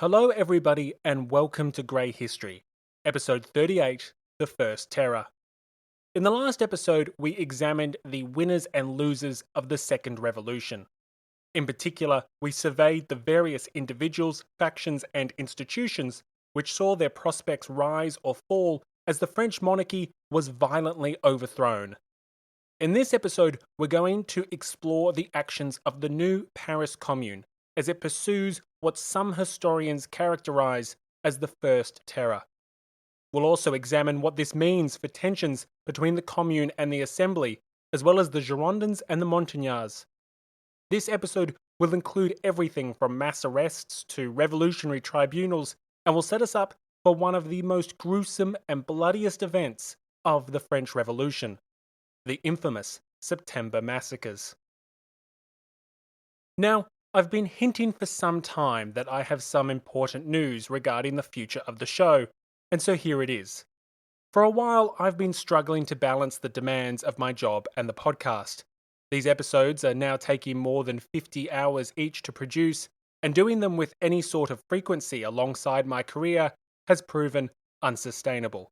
Hello, everybody, and welcome to Grey History, episode 38, The First Terror. In the last episode, we examined the winners and losers of the Second Revolution. In particular, we surveyed the various individuals, factions, and institutions which saw their prospects rise or fall as the French monarchy was violently overthrown. In this episode, we're going to explore the actions of the new Paris Commune as it pursues what some historians characterize as the First Terror. We'll also examine what this means for tensions between the Commune and the Assembly, as well as the Girondins and the Montagnards. This episode will include everything from mass arrests to revolutionary tribunals and will set us up for one of the most gruesome and bloodiest events of the French Revolution, the infamous September massacres. Now, I've been hinting for some time that I have some important news regarding the future of the show, and so here it is. For a while, I've been struggling to balance the demands of my job and the podcast. These episodes are now taking more than 50 hours each to produce, and doing them with any sort of frequency alongside my career has proven unsustainable.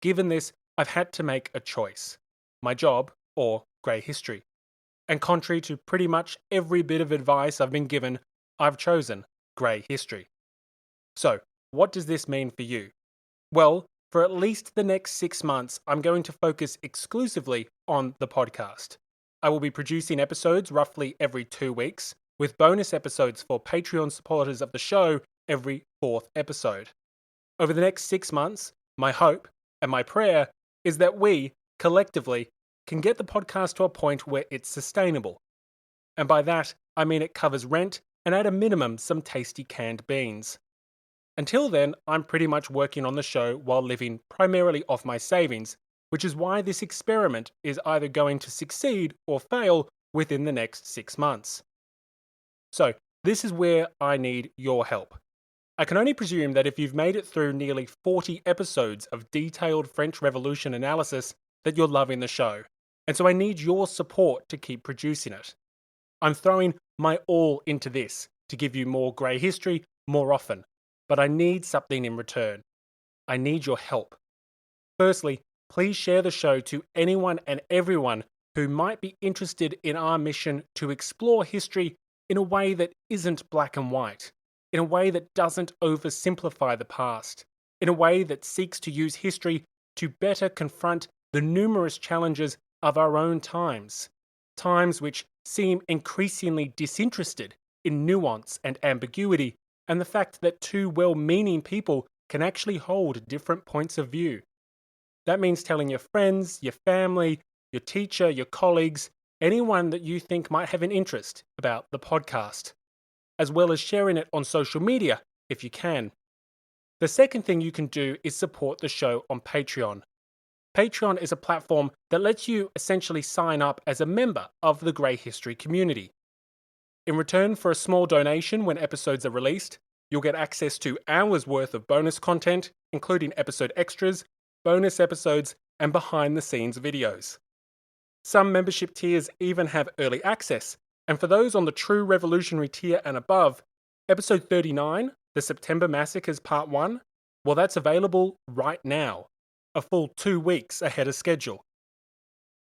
Given this, I've had to make a choice: my job or Grey History. And contrary to pretty much every bit of advice I've been given, I've chosen Grey History. So, what does this mean for you? Well, for at least the next 6 months, I'm going to focus exclusively on the podcast. I will be producing episodes roughly every 2 weeks, with bonus episodes for Patreon supporters of the show every 4th episode. Over the next 6 months, my hope and my prayer is that we, collectively, can get the podcast to a point where it's sustainable. And by that, I mean it covers rent and at a minimum some tasty canned beans. Until then, I'm pretty much working on the show while living primarily off my savings, which is why this experiment is either going to succeed or fail within the next 6 months. So, this is where I need your help. I can only presume that if you've made it through nearly 40 episodes of detailed French Revolution analysis, that you're loving the show. And so I need your support to keep producing it. I'm throwing my all into this to give you more Grey History more often, but I need something in return. I need your help. Firstly, please share the show to anyone and everyone who might be interested in our mission to explore history in a way that isn't black and white, in a way that doesn't oversimplify the past, in a way that seeks to use history to better confront the numerous challenges of our own times which seem increasingly disinterested in nuance and ambiguity, and the fact that two well-meaning people can actually hold different points of view. That means telling your friends, your family, your teacher, your colleagues, anyone that you think might have an interest about the podcast, as well as sharing it on social media if you can. The second thing you can do is support the show on Patreon. Patreon is a platform that lets you essentially sign up as a member of the Grey History community. In return for a small donation when episodes are released, you'll get access to hours worth of bonus content, including episode extras, bonus episodes, and behind-the-scenes videos. Some membership tiers even have early access, and for those on the True Revolutionary tier and above, episode 39, The September Massacres Part 1, well, that's available right now, a full 2 weeks ahead of schedule.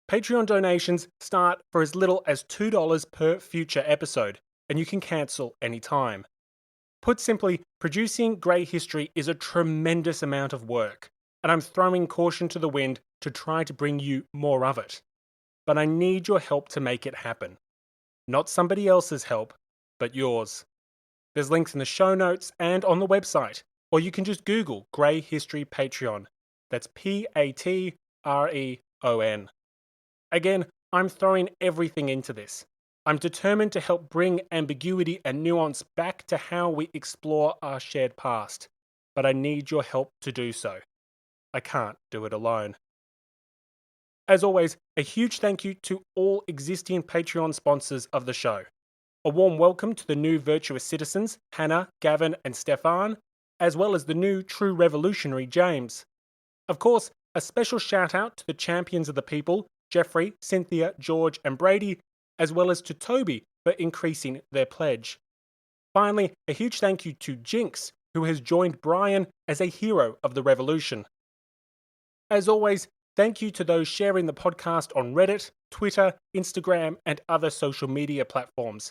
Patreon donations start for as little as $2 per future episode, and you can cancel anytime. Put simply, producing Grey History is a tremendous amount of work, and I'm throwing caution to the wind to try to bring you more of it. But I need your help to make it happen. Not somebody else's help, but yours. There's links in the show notes and on the website, or you can just Google Grey History Patreon. That's Patreon. Again, I'm throwing everything into this. I'm determined to help bring ambiguity and nuance back to how we explore our shared past, but I need your help to do so. I can't do it alone. As always, a huge thank you to all existing Patreon sponsors of the show. A warm welcome to the new virtuous citizens, Hannah, Gavin, and Stefan, as well as the new true revolutionary, James. Of course, a special shout out to the champions of the people, Jeffrey, Cynthia, George, and Brady, as well as to Toby for increasing their pledge. Finally, a huge thank you to Jinx, who has joined Brian as a hero of the revolution. As always, thank you to those sharing the podcast on Reddit, Twitter, Instagram, and other social media platforms,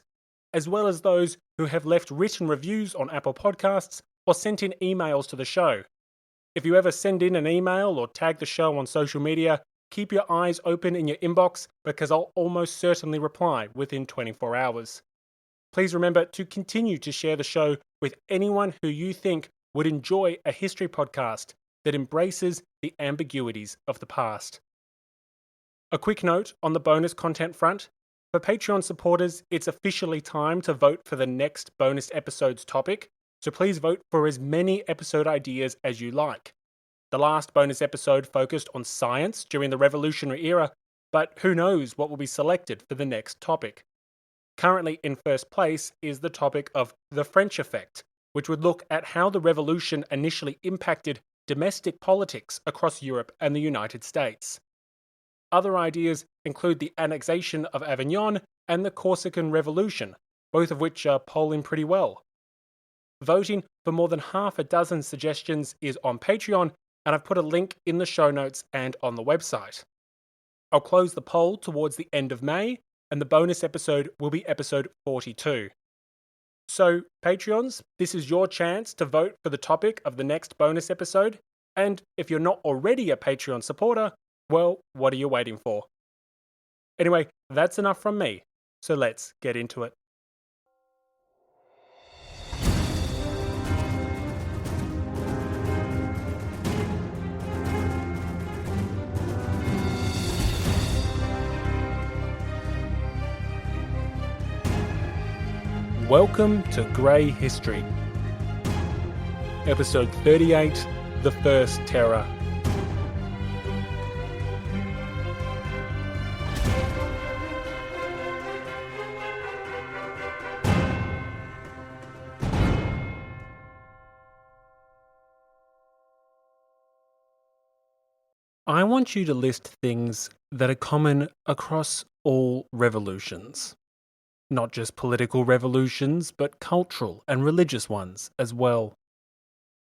as well as those who have left written reviews on Apple Podcasts or sent in emails to the show. If you ever send in an email or tag the show on social media, keep your eyes open in your inbox because I'll almost certainly reply within 24 hours. Please remember to continue to share the show with anyone who you think would enjoy a history podcast that embraces the ambiguities of the past. A quick note on the bonus content front. For Patreon supporters, it's officially time to vote for the next bonus episode's topic, so please vote for as many episode ideas as you like. The last bonus episode focused on science during the Revolutionary era, but who knows what will be selected for the next topic. Currently in first place is the topic of the French effect, which would look at how the revolution initially impacted domestic politics across Europe and the United States. Other ideas include the annexation of Avignon and the Corsican Revolution, both of which are polling pretty well. Voting for more than half a dozen suggestions is on Patreon, and I've put a link in the show notes and on the website. I'll close the poll towards the end of May, and the bonus episode will be episode 42. So, Patreons, this is your chance to vote for the topic of the next bonus episode, and if you're not already a Patreon supporter, well, what are you waiting for? Anyway, that's enough from me, so let's get into it. Welcome to Grey History. Episode 38, The First Terror. I want you to list things that are common across all revolutions. Not just political revolutions, but cultural and religious ones as well.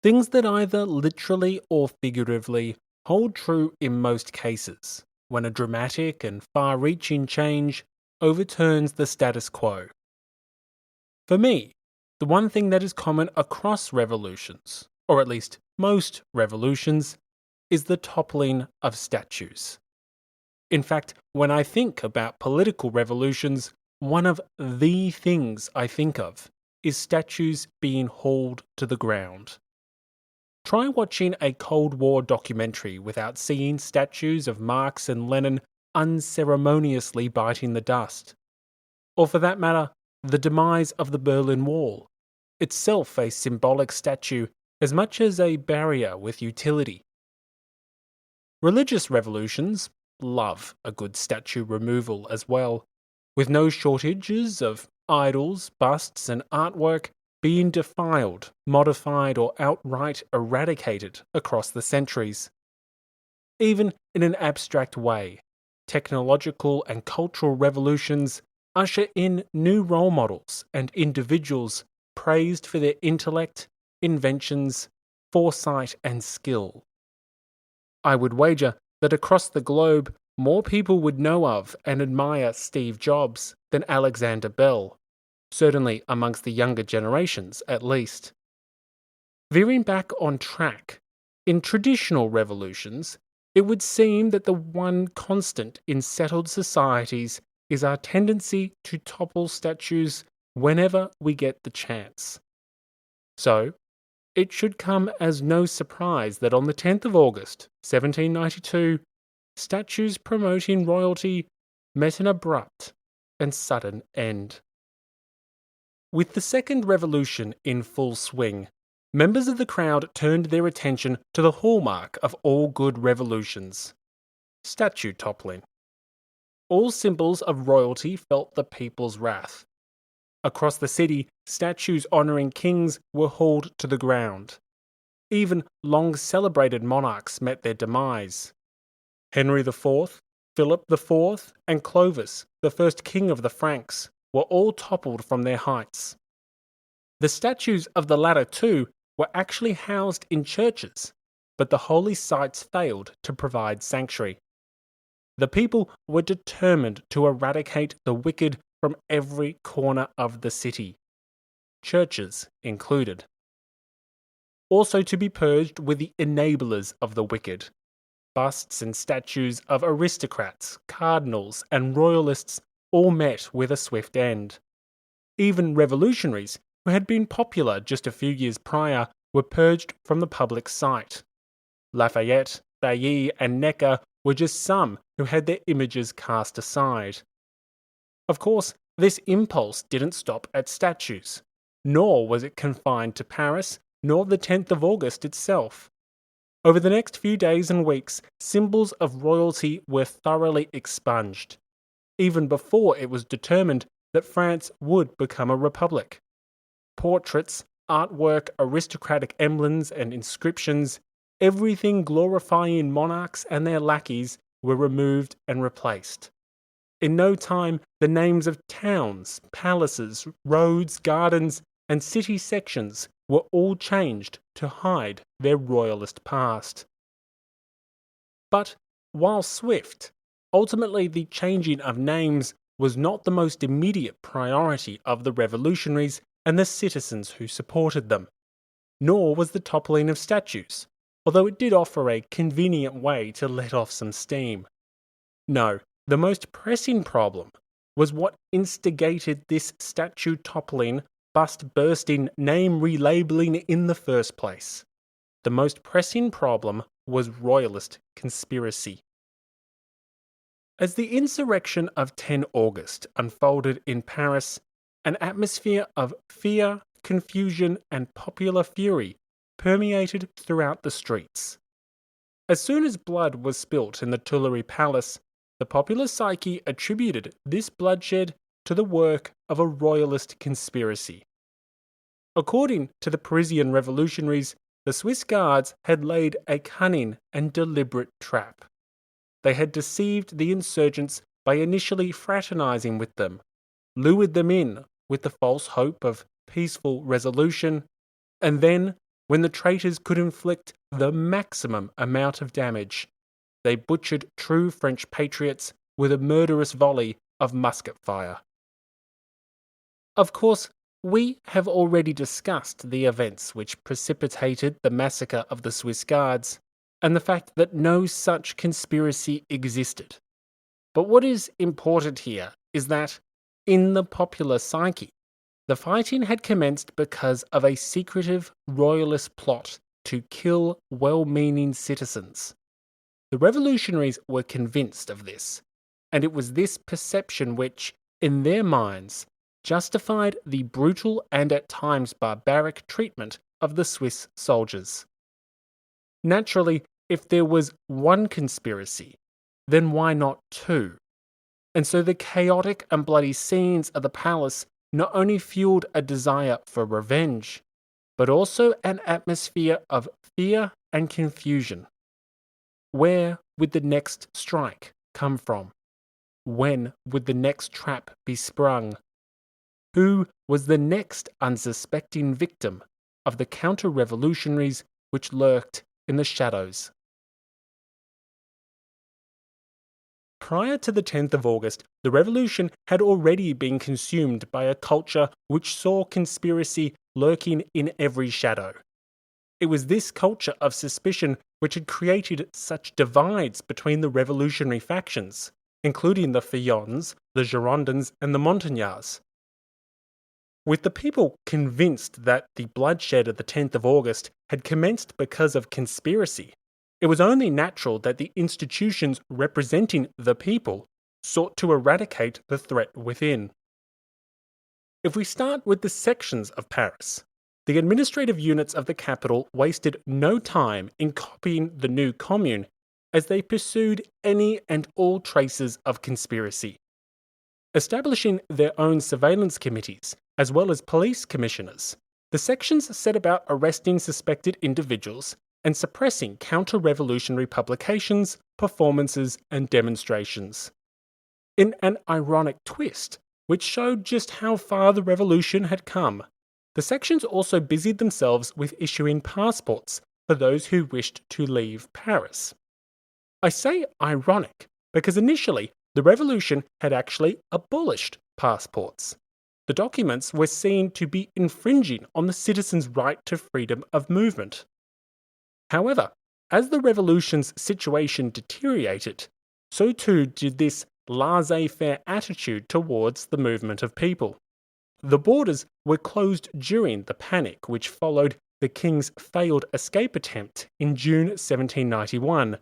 Things that either literally or figuratively hold true in most cases, when a dramatic and far-reaching change overturns the status quo. For me, the one thing that is common across revolutions, or at least most revolutions, is the toppling of statues. In fact, when I think about political revolutions, one of the things I think of is statues being hauled to the ground. Try watching a Cold War documentary without seeing statues of Marx and Lenin unceremoniously biting the dust. Or for that matter, the demise of the Berlin Wall, itself a symbolic statue as much as a barrier with utility. Religious revolutions love a good statue removal as well, with no shortages of idols, busts, and artwork being defiled, modified, or outright eradicated across the centuries. Even in an abstract way, technological and cultural revolutions usher in new role models and individuals praised for their intellect, inventions, foresight, and skill. I would wager that across the globe, more people would know of and admire Steve Jobs than Alexander Bell, certainly amongst the younger generations at least. Veering back on track, in traditional revolutions, it would seem that the one constant in settled societies is our tendency to topple statues whenever we get the chance. So, it should come as no surprise that on the 10th of August, 1792, statues promoting royalty met an abrupt and sudden end. With the Second Revolution in full swing, members of the crowd turned their attention to the hallmark of all good revolutions: statue toppling. All symbols of royalty felt the people's wrath. Across the city, statues honouring kings were hauled to the ground. Even long-celebrated monarchs met their demise. Henry IV, Philip IV, and Clovis, the first king of the Franks, were all toppled from their heights. The statues of the latter two were actually housed in churches, but the holy sites failed to provide sanctuary. The people were determined to eradicate the wicked from every corner of the city, churches included. Also to be purged were the enablers of the wicked, busts and statues of aristocrats, cardinals, and royalists all met with a swift end. Even revolutionaries, who had been popular just a few years prior, were purged from the public sight. Lafayette, Bailly, and Necker were just some who had their images cast aside. Of course, this impulse didn't stop at statues, nor was it confined to Paris, nor the 10th of August itself. Over the next few days and weeks, symbols of royalty were thoroughly expunged, even before it was determined that France would become a republic. Portraits, artwork, aristocratic emblems and inscriptions, everything glorifying monarchs and their lackeys were removed and replaced. In no time, the names of towns, palaces, roads, gardens, and city sections were all changed to hide their royalist past. But while swift, ultimately the changing of names was not the most immediate priority of the revolutionaries and the citizens who supported them, nor was the toppling of statues, although it did offer a convenient way to let off some steam. No, the most pressing problem was what instigated this statue toppling, bust bursting, name relabeling in the first place. The most pressing problem was royalist conspiracy. As the insurrection of 10 August unfolded in Paris, an atmosphere of fear, confusion, and popular fury permeated throughout the streets. As soon as blood was spilt in the Tuileries Palace, the popular psyche attributed this bloodshed to the work of a royalist conspiracy. According to the Parisian revolutionaries, the Swiss guards had laid a cunning and deliberate trap. They had deceived the insurgents by initially fraternizing with them, lured them in with the false hope of peaceful resolution, and then, when the traitors could inflict the maximum amount of damage, they butchered true French patriots with a murderous volley of musket fire. Of course, we have already discussed the events which precipitated the massacre of the Swiss guards, and the fact that no such conspiracy existed. But what is important here is that, in the popular psyche, the fighting had commenced because of a secretive royalist plot to kill well-meaning citizens. The revolutionaries were convinced of this, and it was this perception which, in their minds, justified the brutal and at times barbaric treatment of the Swiss soldiers. Naturally, if there was one conspiracy, then why not two? And so the chaotic and bloody scenes of the palace not only fueled a desire for revenge, but also an atmosphere of fear and confusion. Where would the next strike come from? When would the next trap be sprung? Who was the next unsuspecting victim of the counter-revolutionaries which lurked in the shadows? Prior to the 10th of August, the revolution had already been consumed by a culture which saw conspiracy lurking in every shadow. It was this culture of suspicion which had created such divides between the revolutionary factions, including the Feuds, the Girondins, and the Montagnards. With the people convinced that the bloodshed of the 10th of August had commenced because of conspiracy, it was only natural that the institutions representing the people sought to eradicate the threat within. If we start with the sections of Paris, the administrative units of the capital wasted no time in copying the new commune as they pursued any and all traces of conspiracy. Establishing their own surveillance committees, as well as police commissioners, the sections set about arresting suspected individuals and suppressing counter-revolutionary publications, performances, and demonstrations. In an ironic twist, which showed just how far the revolution had come, The sections also busied themselves with issuing passports for those who wished to leave Paris. I say ironic because initially the revolution had actually abolished passports. The documents were seen to be infringing on the citizens' right to freedom of movement. However, as the revolution's situation deteriorated, so too did this laissez-faire attitude towards the movement of people. The borders were closed during the panic which followed the king's failed escape attempt in June 1791,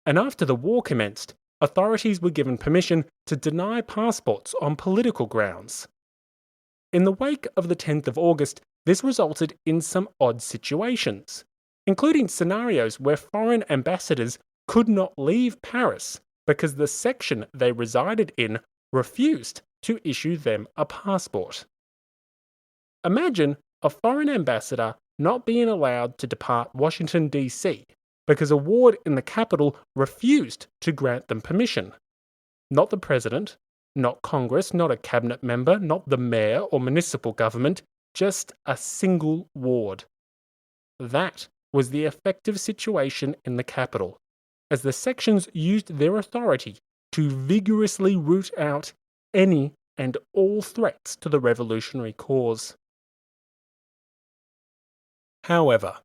and after the war commenced, authorities were given permission to deny passports on political grounds. In the wake of the 10th of August, this resulted in some odd situations, including scenarios where foreign ambassadors could not leave Paris because the section they resided in refused to issue them a passport. Imagine a foreign ambassador not being allowed to depart Washington, D.C. because a ward in the capital refused to grant them permission. Not the president, not Congress, not a cabinet member, not the mayor or municipal government, just a single ward. That was the effective situation in the capital, as the sections used their authority to vigorously root out any and all threats to the revolutionary cause. However,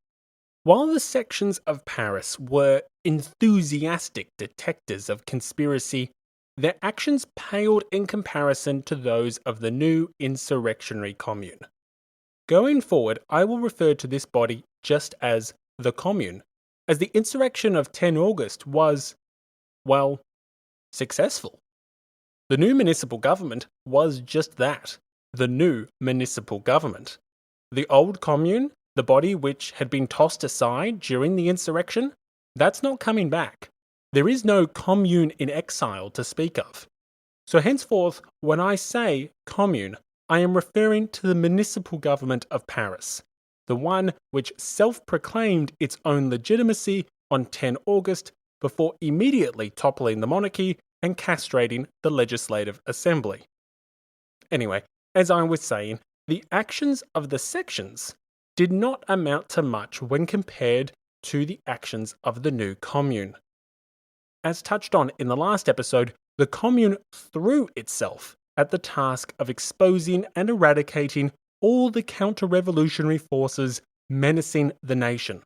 while the sections of Paris were enthusiastic detectors of conspiracy, their actions paled in comparison to those of the new insurrectionary commune. Going forward, I will refer to this body just as the Commune, as the insurrection of 10 August was, well, successful. The new municipal government was just that, the new municipal government. The old Commune, the body which had been tossed aside during the insurrection, that's not coming back. There is no commune in exile to speak of. So henceforth, when I say commune, I am referring to the municipal government of Paris, the one which self-proclaimed its own legitimacy on 10 August before immediately toppling the monarchy and castrating the legislative assembly. Anyway, as I was saying, the actions of the sections did not amount to much when compared to the actions of the new commune. As touched on in the last episode, the commune threw itself at the task of exposing and eradicating all the counter-revolutionary forces menacing the nation.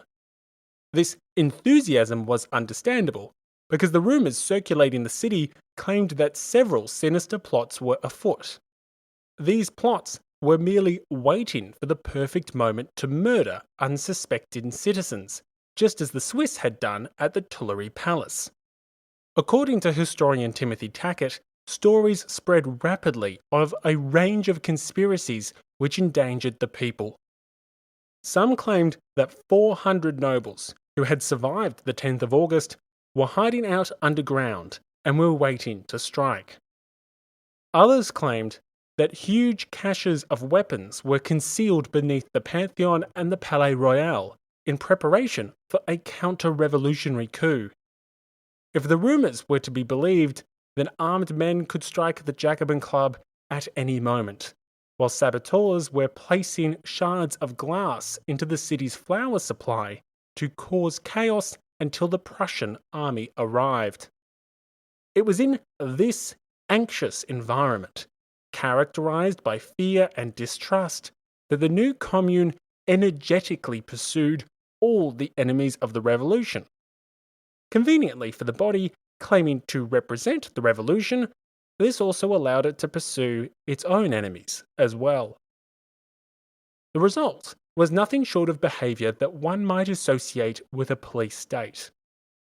This enthusiasm was understandable, because the rumours circulating the city claimed that several sinister plots were afoot. These plots were merely waiting for the perfect moment to murder unsuspecting citizens, just as the Swiss had done at the Tuileries Palace. According to historian Timothy Tackett, stories spread rapidly of a range of conspiracies which endangered the people. Some claimed that 400 nobles who had survived the 10th of August were hiding out underground and were waiting to strike. Others claimed that huge caches of weapons were concealed beneath the Pantheon and the Palais Royal in preparation for a counter-revolutionary coup. If the rumours were to be believed, then armed men could strike the Jacobin Club at any moment, while saboteurs were placing shards of glass into the city's flour supply to cause chaos until the Prussian army arrived. It was in this anxious environment, characterized by fear and distrust, that the new commune energetically pursued all the enemies of the revolution. Conveniently for the body claiming to represent the revolution, this also allowed it to pursue its own enemies as well. The result was nothing short of behaviour that one might associate with a police state.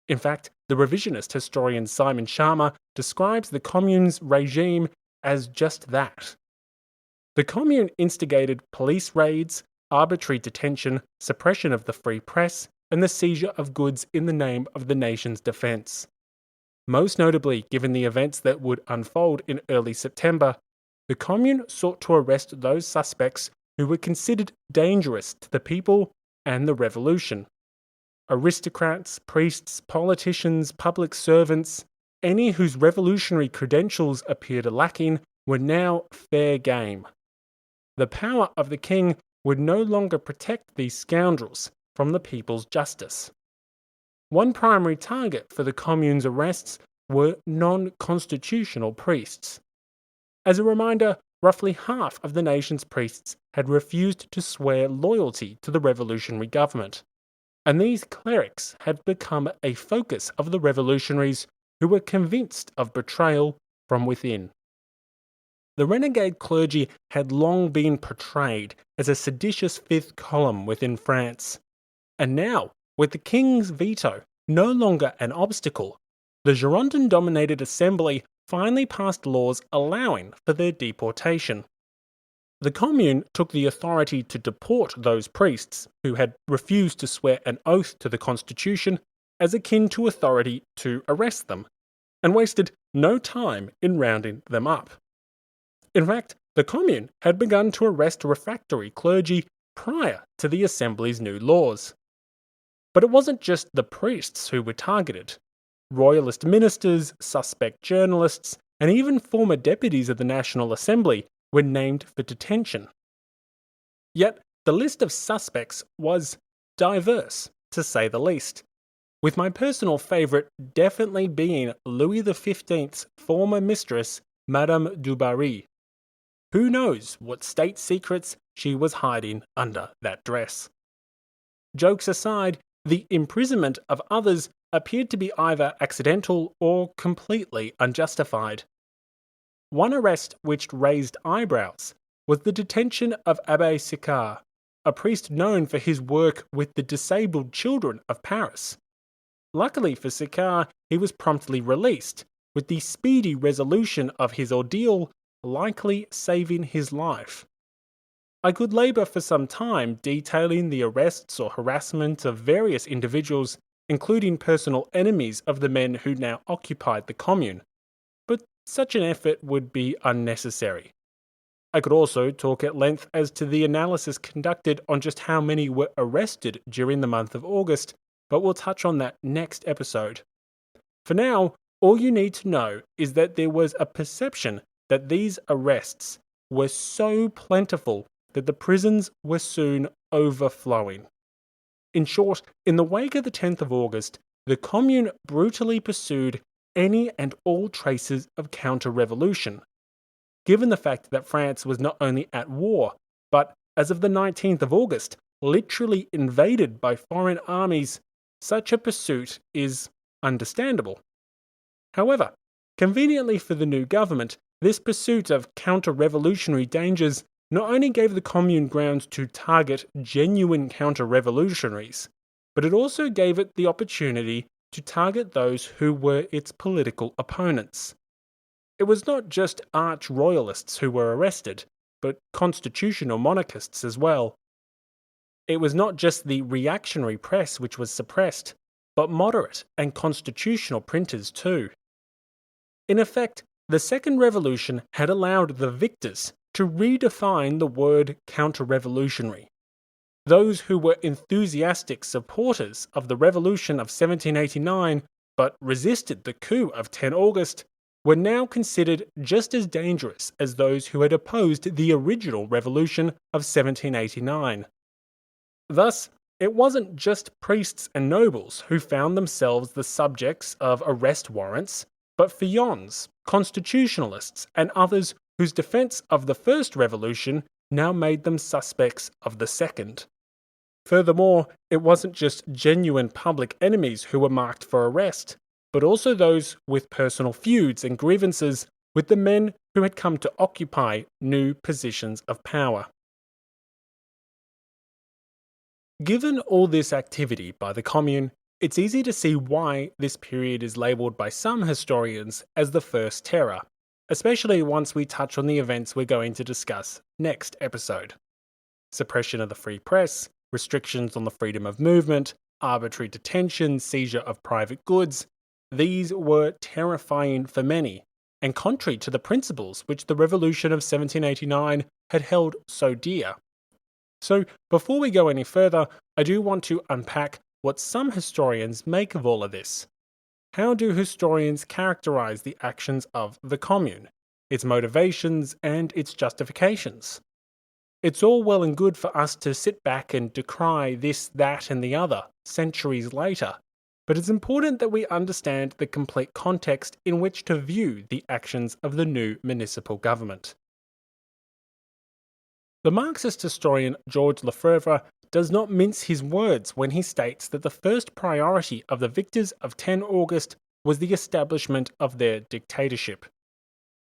In fact, the revisionist historian Simon Sharma describes the Commune's regime as just that. The Commune instigated police raids, arbitrary detention, suppression of the free press, and the seizure of goods in the name of the nation's defence. Most notably, given the events that would unfold in early September, the Commune sought to arrest those suspects who were considered dangerous to the people and the revolution. Aristocrats, priests, politicians, public servants, any whose revolutionary credentials appeared lacking were now fair game. The power of the king would no longer protect these scoundrels from the people's justice. One primary target for the Commune's arrests were non-constitutional priests. As a reminder, roughly half of the nation's priests had refused to swear loyalty to the revolutionary government, and these clerics had become a focus of the revolutionaries who were convinced of betrayal from within. The renegade clergy had long been portrayed as a seditious fifth column within France, and now, with the king's veto no longer an obstacle, the Girondin-dominated assembly finally passed laws allowing for their deportation. The Commune took the authority to deport those priests who had refused to swear an oath to the constitution as akin to authority to arrest them, and wasted no time in rounding them up. In fact, the Commune had begun to arrest refractory clergy prior to the Assembly's new laws. But it wasn't just the priests who were targeted. Royalist ministers, suspect journalists, and even former deputies of the National Assembly were named for detention. Yet, the list of suspects was diverse, to say the least, with my personal favourite definitely being Louis XV's former mistress, Madame du Barry. Who knows what state secrets she was hiding under that dress? Jokes aside, the imprisonment of others appeared to be either accidental or completely unjustified. One arrest which raised eyebrows was the detention of Abbé Sicard, a priest known for his work with the disabled children of Paris. Luckily for Sicard, he was promptly released, with the speedy resolution of his ordeal likely saving his life. I could labour for some time detailing the arrests or harassment of various individuals, including personal enemies of the men who now occupied the Commune, but such an effort would be unnecessary. I could also talk at length as to the analysis conducted on just how many were arrested during the month of August, but we'll touch on that next episode. For now, all you need to know is that there was a perception that these arrests were so plentiful that the prisons were soon overflowing. In short, in the wake of the 10th of August, the Commune brutally pursued any and all traces of counter-revolution. Given the fact that France was not only at war, but, as of the 19th of August, literally invaded by foreign armies, such a pursuit is understandable. However, conveniently for the new government, this pursuit of counter-revolutionary dangers not only gave the Commune grounds to target genuine counter-revolutionaries, but it also gave it the opportunity to target those who were its political opponents. It was not just arch-royalists who were arrested, but constitutional monarchists as well. It was not just the reactionary press which was suppressed, but moderate and constitutional printers too. In effect, the Second Revolution had allowed the victors to redefine the word counter-revolutionary. Those who were enthusiastic supporters of the revolution of 1789 but resisted the coup of 10 August were now considered just as dangerous as those who had opposed the original revolution of 1789. Thus, it wasn't just priests and nobles who found themselves the subjects of arrest warrants, but feuds, constitutionalists, and others whose defence of the first revolution now made them suspects of the second. Furthermore, it wasn't just genuine public enemies who were marked for arrest, but also those with personal feuds and grievances with the men who had come to occupy new positions of power. Given all this activity by the Commune, it's easy to see why this period is labelled by some historians as the First Terror, especially once we touch on the events we're going to discuss next episode. Suppression of the free press, restrictions on the freedom of movement, arbitrary detention, seizure of private goods, these were terrifying for many, and contrary to the principles which the Revolution of 1789 had held so dear. So, before we go any further, I do want to unpack what some historians make of all of this. How do historians characterize the actions of the Commune, its motivations and its justifications? It's all well and good for us to sit back and decry this, that, and the other centuries later, but it's important that we understand the complete context in which to view the actions of the new municipal government. The Marxist historian Georges Lefebvre does not mince his words when he states that the first priority of the victors of 10 August was the establishment of their dictatorship.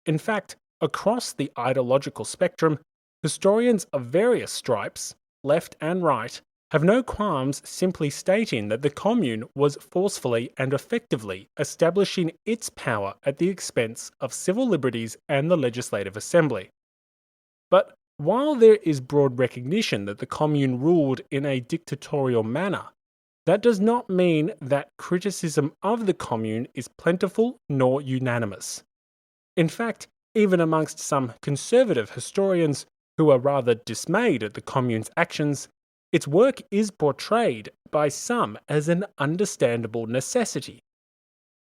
In fact, across the ideological spectrum, historians of various stripes, left and right, have no qualms simply stating that the Commune was forcefully and effectively establishing its power at the expense of civil liberties and the Legislative Assembly. But while there is broad recognition that the Commune ruled in a dictatorial manner, that does not mean that criticism of the Commune is plentiful nor unanimous. In fact, even amongst some conservative historians who are rather dismayed at the Commune's actions, its work is portrayed by some as an understandable necessity.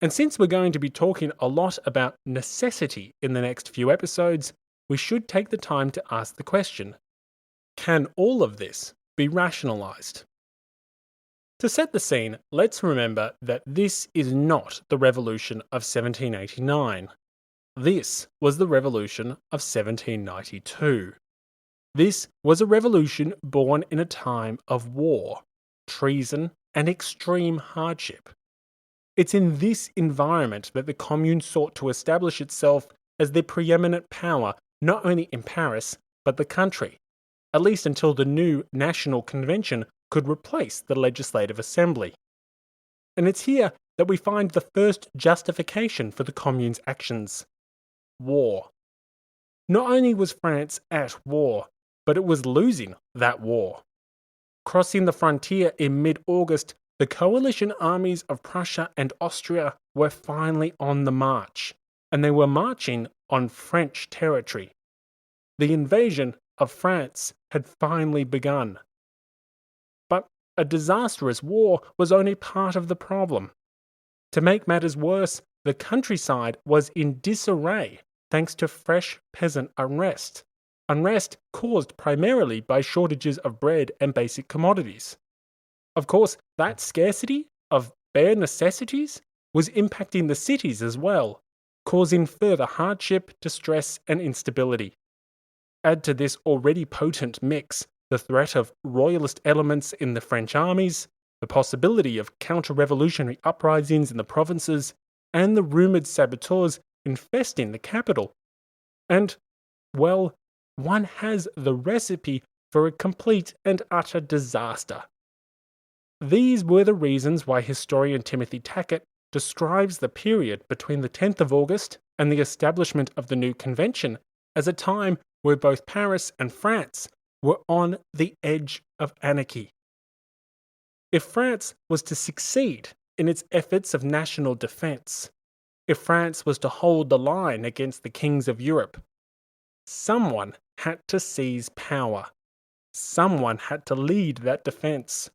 And since we're going to be talking a lot about necessity in the next few episodes, we should take the time to ask the question, can all of this be rationalized? To set the scene, let's remember that this is not the revolution of 1789. This was the revolution of 1792. This was a revolution born in a time of war, treason, and extreme hardship. It's in this environment that the Commune sought to establish itself as the preeminent power not only in Paris, but the country, at least until the new National Convention could replace the Legislative Assembly. And it's here that we find the first justification for the Commune's actions: war. Not only was France at war, but it was losing that war. Crossing the frontier in mid-August, the coalition armies of Prussia and Austria were finally on the march, and they were marching on French territory. The invasion of France had finally begun. But a disastrous war was only part of the problem. To make matters worse, the countryside was in disarray thanks to fresh peasant unrest caused primarily by shortages of bread and basic commodities. Of course, that scarcity of bare necessities was impacting the cities as well, causing further hardship, distress, and instability. Add to this already potent mix the threat of royalist elements in the French armies, the possibility of counter-revolutionary uprisings in the provinces, and the rumoured saboteurs infesting the capital. And, well, one has the recipe for a complete and utter disaster. These were the reasons why historian Timothy Tackett describes the period between the 10th of August and the establishment of the new convention as a time where both Paris and France were on the edge of anarchy. If France was to succeed in its efforts of national defence, if France was to hold the line against the kings of Europe, someone had to seize power. Someone had to lead that defence.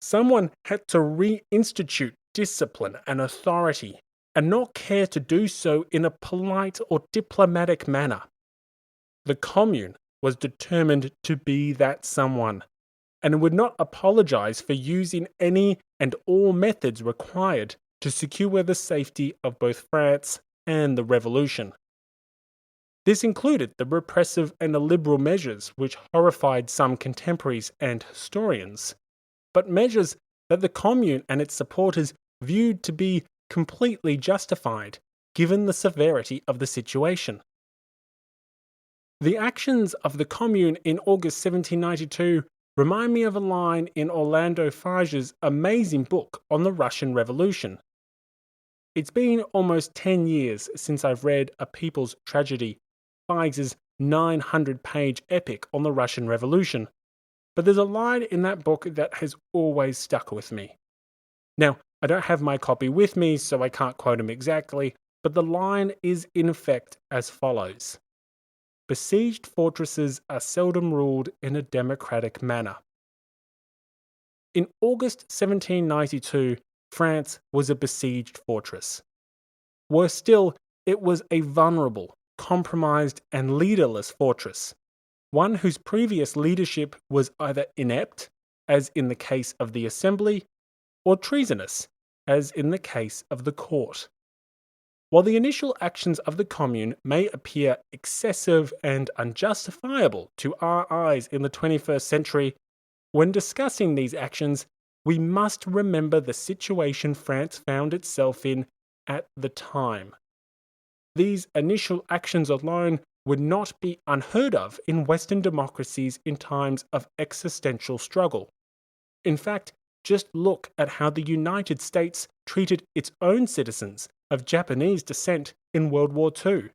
Someone had to reinstitute discipline and authority, and not care to do so in a polite or diplomatic manner. The Commune was determined to be that someone, and would not apologise for using any and all methods required to secure the safety of both France and the revolution. This included the repressive and illiberal measures which horrified some contemporaries and historians, but measures that the Commune and its supporters viewed to be completely justified, given the severity of the situation. The actions of the Commune in August 1792 remind me of a line in Orlando Fage's amazing book on the Russian Revolution. It's been almost 10 years since I've read A People's Tragedy, Fage's 900-page epic on the Russian Revolution, but there's a line in that book that has always stuck with me. Now, I don't have my copy with me, so I can't quote him exactly, but the line is in effect as follows: "Besieged fortresses are seldom ruled in a democratic manner." In August 1792, France was a besieged fortress. Worse still, it was a vulnerable, compromised, and leaderless fortress. one whose previous leadership was either inept, as in the case of the Assembly, or treasonous, as in the case of the court. While the initial actions of the Commune may appear excessive and unjustifiable to our eyes in the 21st century, when discussing these actions, we must remember the situation France found itself in at the time. These initial actions alone would not be unheard of in Western democracies in times of existential struggle. In fact, just look at how the United States treated its own citizens of Japanese descent in World War II.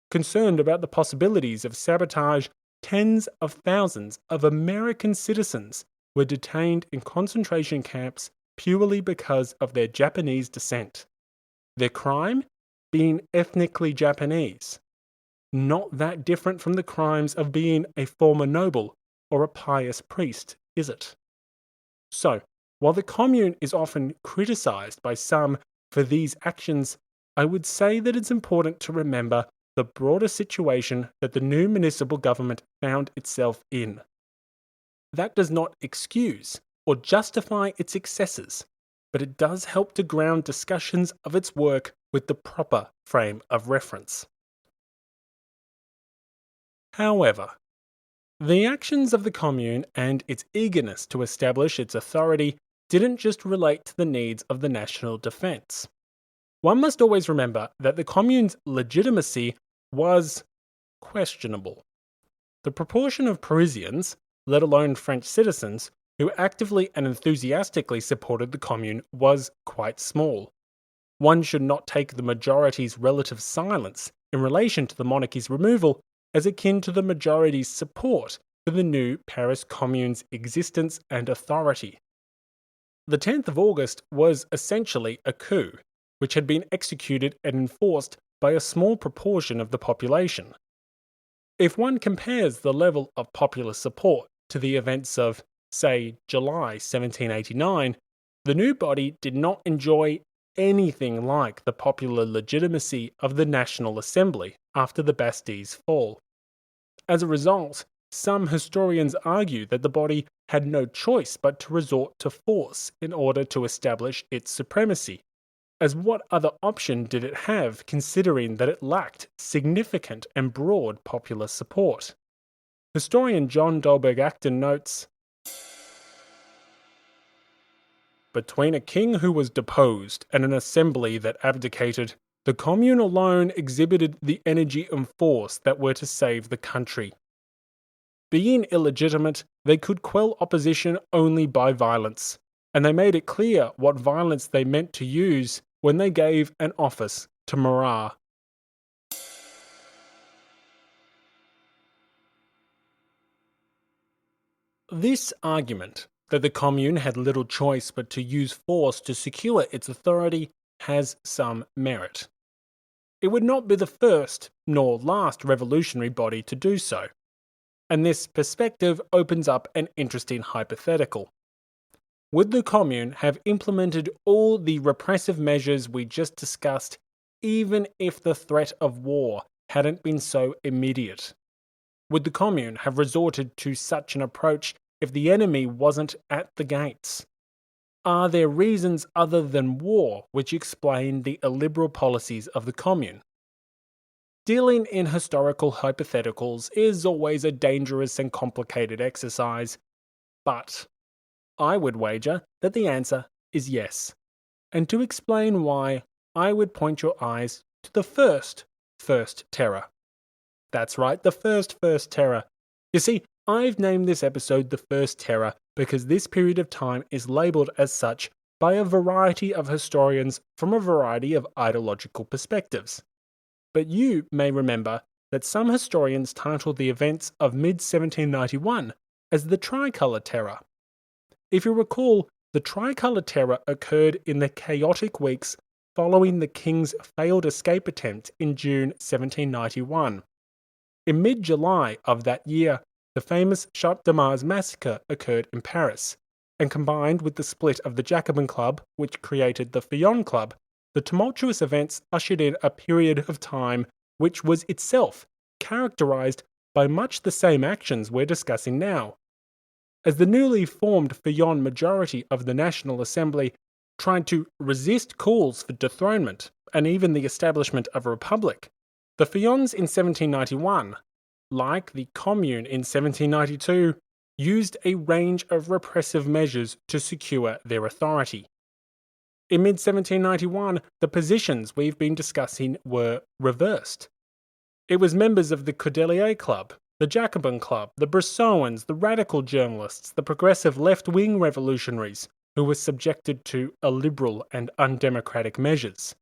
Concerned about the possibilities of sabotage, tens of thousands of American citizens were detained in concentration camps purely because of their Japanese descent. Their crime? Being ethnically Japanese. Not that different from the crimes of being a former noble or a pious priest, is it? So, while the Commune is often criticized by some for these actions, I would say that it's important to remember the broader situation that the new municipal government found itself in. That does not excuse or justify its excesses, but it does help to ground discussions of its work with the proper frame of reference. However, the actions of the Commune and its eagerness to establish its authority didn't just relate to the needs of the national defense. One must always remember that the Commune's legitimacy was questionable. The proportion of Parisians, let alone French citizens, who actively and enthusiastically supported the Commune was quite small. One should not take the majority's relative silence in relation to the monarchy's removal as akin to the majority's support for the new Paris Commune's existence and authority. The 10th of August was essentially a coup, which had been executed and enforced by a small proportion of the population. If one compares the level of popular support to the events of, say, July 1789, the new body did not enjoy anything like the popular legitimacy of the National Assembly after the Bastille's fall. As a result, some historians argue that the body had no choice but to resort to force in order to establish its supremacy, as what other option did it have considering that it lacked significant and broad popular support? Historian John Dolberg-Acton notes, between a king who was deposed and an assembly that abdicated, the Commune alone exhibited the energy and force that were to save the country. Being illegitimate, they could quell opposition only by violence, and they made it clear what violence they meant to use when they gave an office to Marat. This argument that the Commune had little choice but to use force to secure its authority has some merit. It would not be the first nor last revolutionary body to do so, and this perspective opens up an interesting hypothetical. Would the Commune have implemented all the repressive measures we just discussed even if the threat of war hadn't been so immediate? Would the Commune have resorted to such an approach if the enemy wasn't at the gates? Are there reasons other than war which explain the illiberal policies of the Commune? Dealing in historical hypotheticals is always a dangerous and complicated exercise, but I would wager that the answer is yes. And to explain why, I would point your eyes to the first terror. That's right, the first terror. You see, I've named this episode the First Terror because this period of time is labelled as such by a variety of historians from a variety of ideological perspectives. But you may remember that some historians title the events of mid-1791 as the Tricolour Terror. If you recall, the Tricolour Terror occurred in the chaotic weeks following the King's failed escape attempt in June 1791. In mid-July of that year, the famous Champ de Mars massacre occurred in Paris, and combined with the split of the Jacobin Club, which created the Feuds Club, the tumultuous events ushered in a period of time which was itself characterized by much the same actions we're discussing now. As the newly formed Feuds majority of the National Assembly tried to resist calls for dethronement and even the establishment of a republic, the Feuds in 1791, like the Commune in 1792, used a range of repressive measures to secure their authority. In mid-1791, the positions we've been discussing were reversed. It was members of the Cordelier Club, the Jacobin Club, the Brissauans, the radical journalists, the progressive left-wing revolutionaries who were subjected to illiberal and undemocratic measures.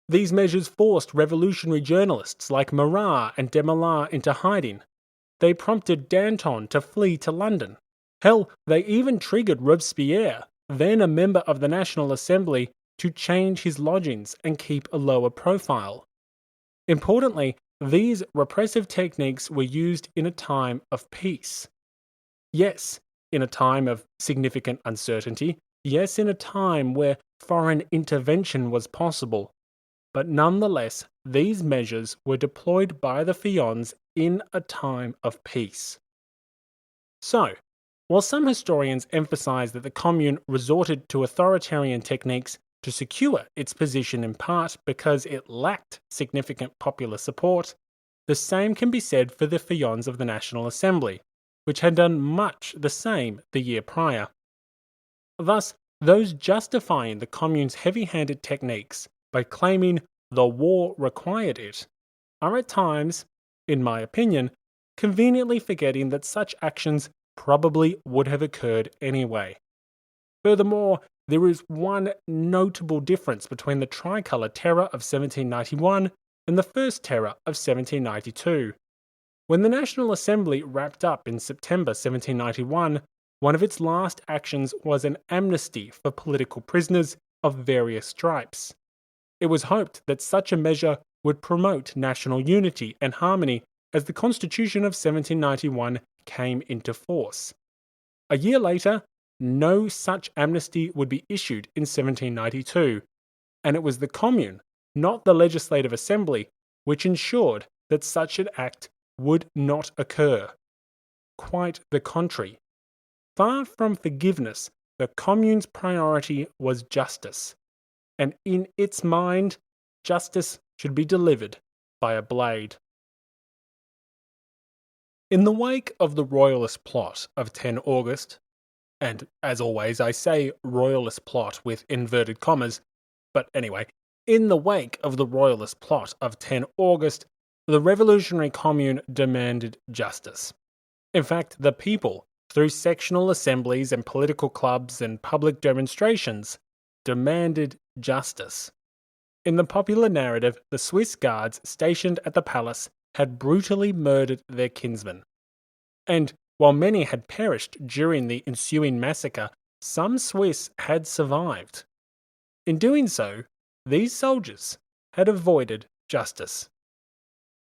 These measures forced revolutionary journalists like Marat and Desmoulins into hiding. They prompted Danton to flee to London. Hell, they even triggered Robespierre, then a member of the National Assembly, to change his lodgings and keep a lower profile. Importantly, these repressive techniques were used in a time of peace. Yes, in a time of significant uncertainty. Yes, in a time where foreign intervention was possible. But nonetheless, these measures were deployed by the Feuds in a time of peace. So, while some historians emphasize that the Commune resorted to authoritarian techniques to secure its position in part because it lacked significant popular support, the same can be said for the Feuds of the National Assembly, which had done much the same the year prior. Thus, those justifying the Commune's heavy-handed techniques by claiming the war required it are at times, in my opinion, conveniently forgetting that such actions probably would have occurred anyway. Furthermore, there is one notable difference between the Tricolour Terror of 1791 and the First Terror of 1792. When the National Assembly wrapped up in September 1791, one of its last actions was an amnesty for political prisoners of various stripes. It was hoped that such a measure would promote national unity and harmony as the Constitution of 1791 came into force. A year later, no such amnesty would be issued in 1792, and it was the Commune, not the Legislative Assembly, which ensured that such an act would not occur. Quite the contrary. Far from forgiveness, the Commune's priority was justice, and in its mind, justice should be delivered by a blade. In the wake of the Royalist plot of 10 August, and as always I say Royalist plot with inverted commas, but anyway, in the wake of the Royalist plot of 10 August, the Revolutionary Commune demanded justice. In fact, the people, through sectional assemblies and political clubs and public demonstrations, demanded justice. In the popular narrative, the Swiss guards stationed at the palace had brutally murdered their kinsmen. And while many had perished during the ensuing massacre, some Swiss had survived. In doing so, these soldiers had avoided justice.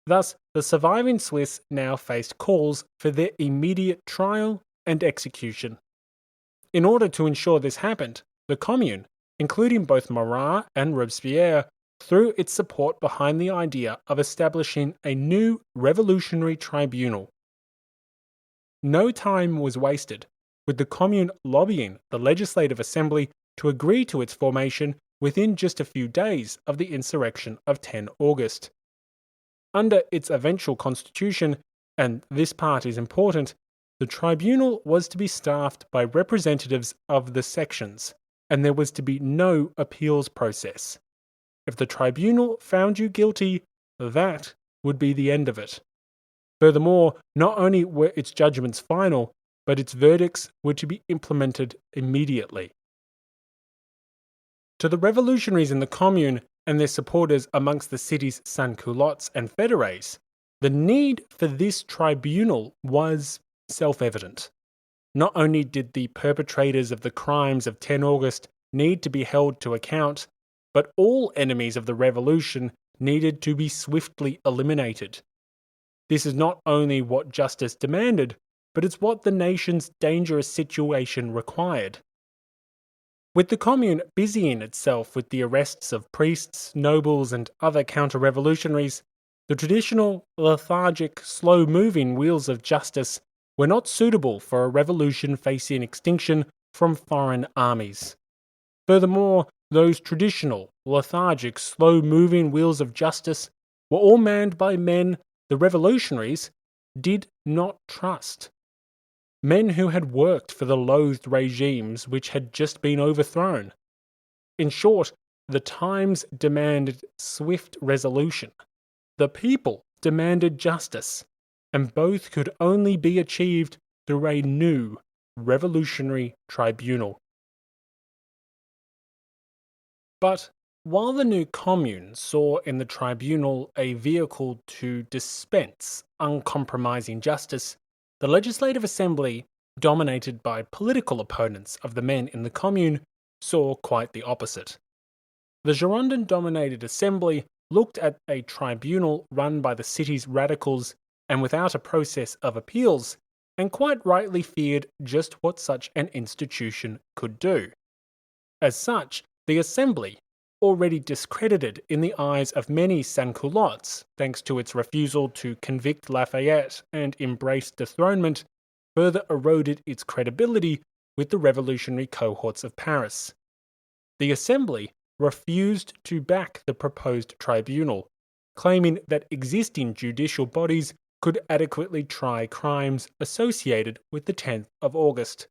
Thus, the surviving Swiss now faced calls for their immediate trial and execution. In order to ensure this happened, the Commune, including both Marat and Robespierre, threw its support behind the idea of establishing a new revolutionary tribunal. No time was wasted, with the Commune lobbying the Legislative Assembly to agree to its formation within just a few days of the insurrection of 10 August. Under its eventual constitution, and this part is important, the tribunal was to be staffed by representatives of the sections, and there was to be no appeals process. If the tribunal found you guilty, that would be the end of it. Furthermore, not only were its judgments final, but its verdicts were to be implemented immediately. To the revolutionaries in the Commune and their supporters amongst the city's sans-culottes and fédérés, the need for this tribunal was self-evident. Not only did the perpetrators of the crimes of 10 August need to be held to account, but all enemies of the revolution needed to be swiftly eliminated. This is not only what justice demanded, but it's what the nation's dangerous situation required. With the Commune busying itself with the arrests of priests, nobles, and other counter-revolutionaries, The traditional, lethargic, slow moving wheels of justice were not suitable for a revolution facing extinction from foreign armies. Furthermore, those traditional, lethargic, slow moving wheels of justice were all manned by men the revolutionaries did not trust. Men who had worked for the loathed regimes which had just been overthrown. In short, the times demanded swift resolution. The people demanded justice, and both could only be achieved through a new revolutionary tribunal. But while the new commune saw in the tribunal a vehicle to dispense uncompromising justice, the Legislative Assembly, dominated by political opponents of the men in the commune, saw quite the opposite. The Girondin dominated Assembly looked at a tribunal run by the city's radicals and without a process of appeals, and quite rightly feared just what such an institution could do. As such, the Assembly, already discredited in the eyes of many sans-culottes thanks to its refusal to convict Lafayette and embrace dethronement, further eroded its credibility with the revolutionary cohorts of Paris. The Assembly refused to back the proposed tribunal, claiming that existing judicial bodies could adequately try crimes associated with the 10th of August.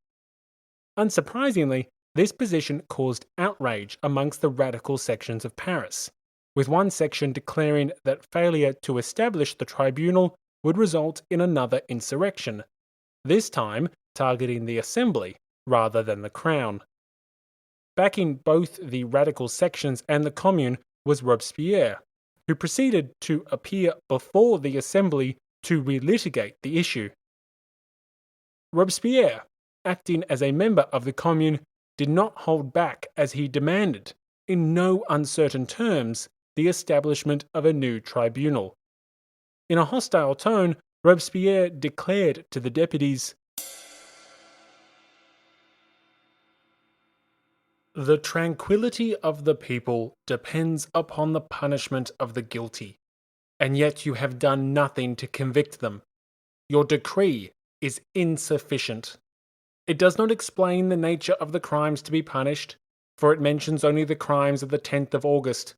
Unsurprisingly, this position caused outrage amongst the radical sections of Paris, with one section declaring that failure to establish the tribunal would result in another insurrection, this time targeting the Assembly rather than the Crown. Backing both the radical sections and the Commune was Robespierre, who proceeded to appear before the Assembly to relitigate the issue. Robespierre, acting as a member of the Commune, did not hold back as he demanded, in no uncertain terms, the establishment of a new tribunal. In a hostile tone, Robespierre declared to the deputies, "The tranquillity of the people depends upon the punishment of the guilty, and yet you have done nothing to convict them. Your decree is insufficient. It does not explain the nature of the crimes to be punished, for it mentions only the crimes of the 10th of August,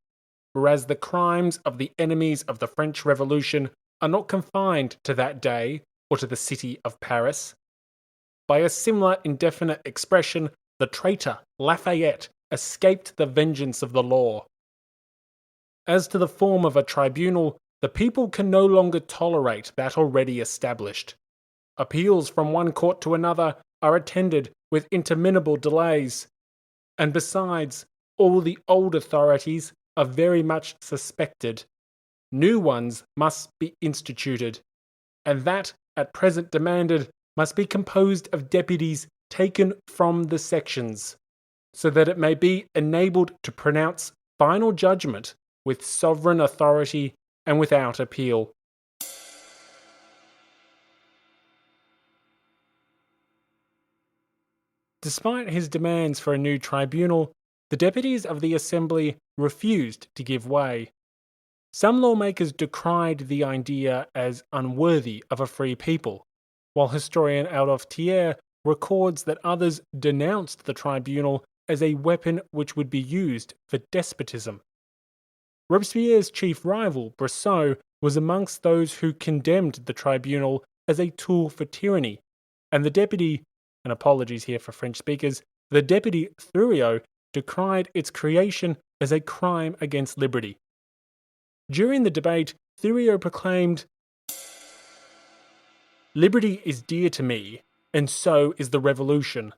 whereas the crimes of the enemies of the French Revolution are not confined to that day or to the city of Paris. By a similar indefinite expression, the traitor Lafayette escaped the vengeance of the law. As to the form of a tribunal, the people can no longer tolerate that already established. Appeals from one court to another are attended with interminable delays, and besides, all the old authorities are very much suspected. New ones must be instituted, and that, at present demanded, must be composed of deputies taken from the sections, so that it may be enabled to pronounce final judgment with sovereign authority and without appeal." Despite his demands for a new tribunal, the deputies of the Assembly refused to give way. Some lawmakers decried the idea as unworthy of a free people, while historian Adolphe Thiers records that others denounced the tribunal as a weapon which would be used for despotism. Robespierre's chief rival, Brissot, was amongst those who condemned the tribunal as a tool for tyranny, and the deputy, and apologies here for French speakers, the deputy Thuriot decried its creation as a crime against liberty. During the debate, Thuriot proclaimed, "Liberty is dear to me, and so is the revolution.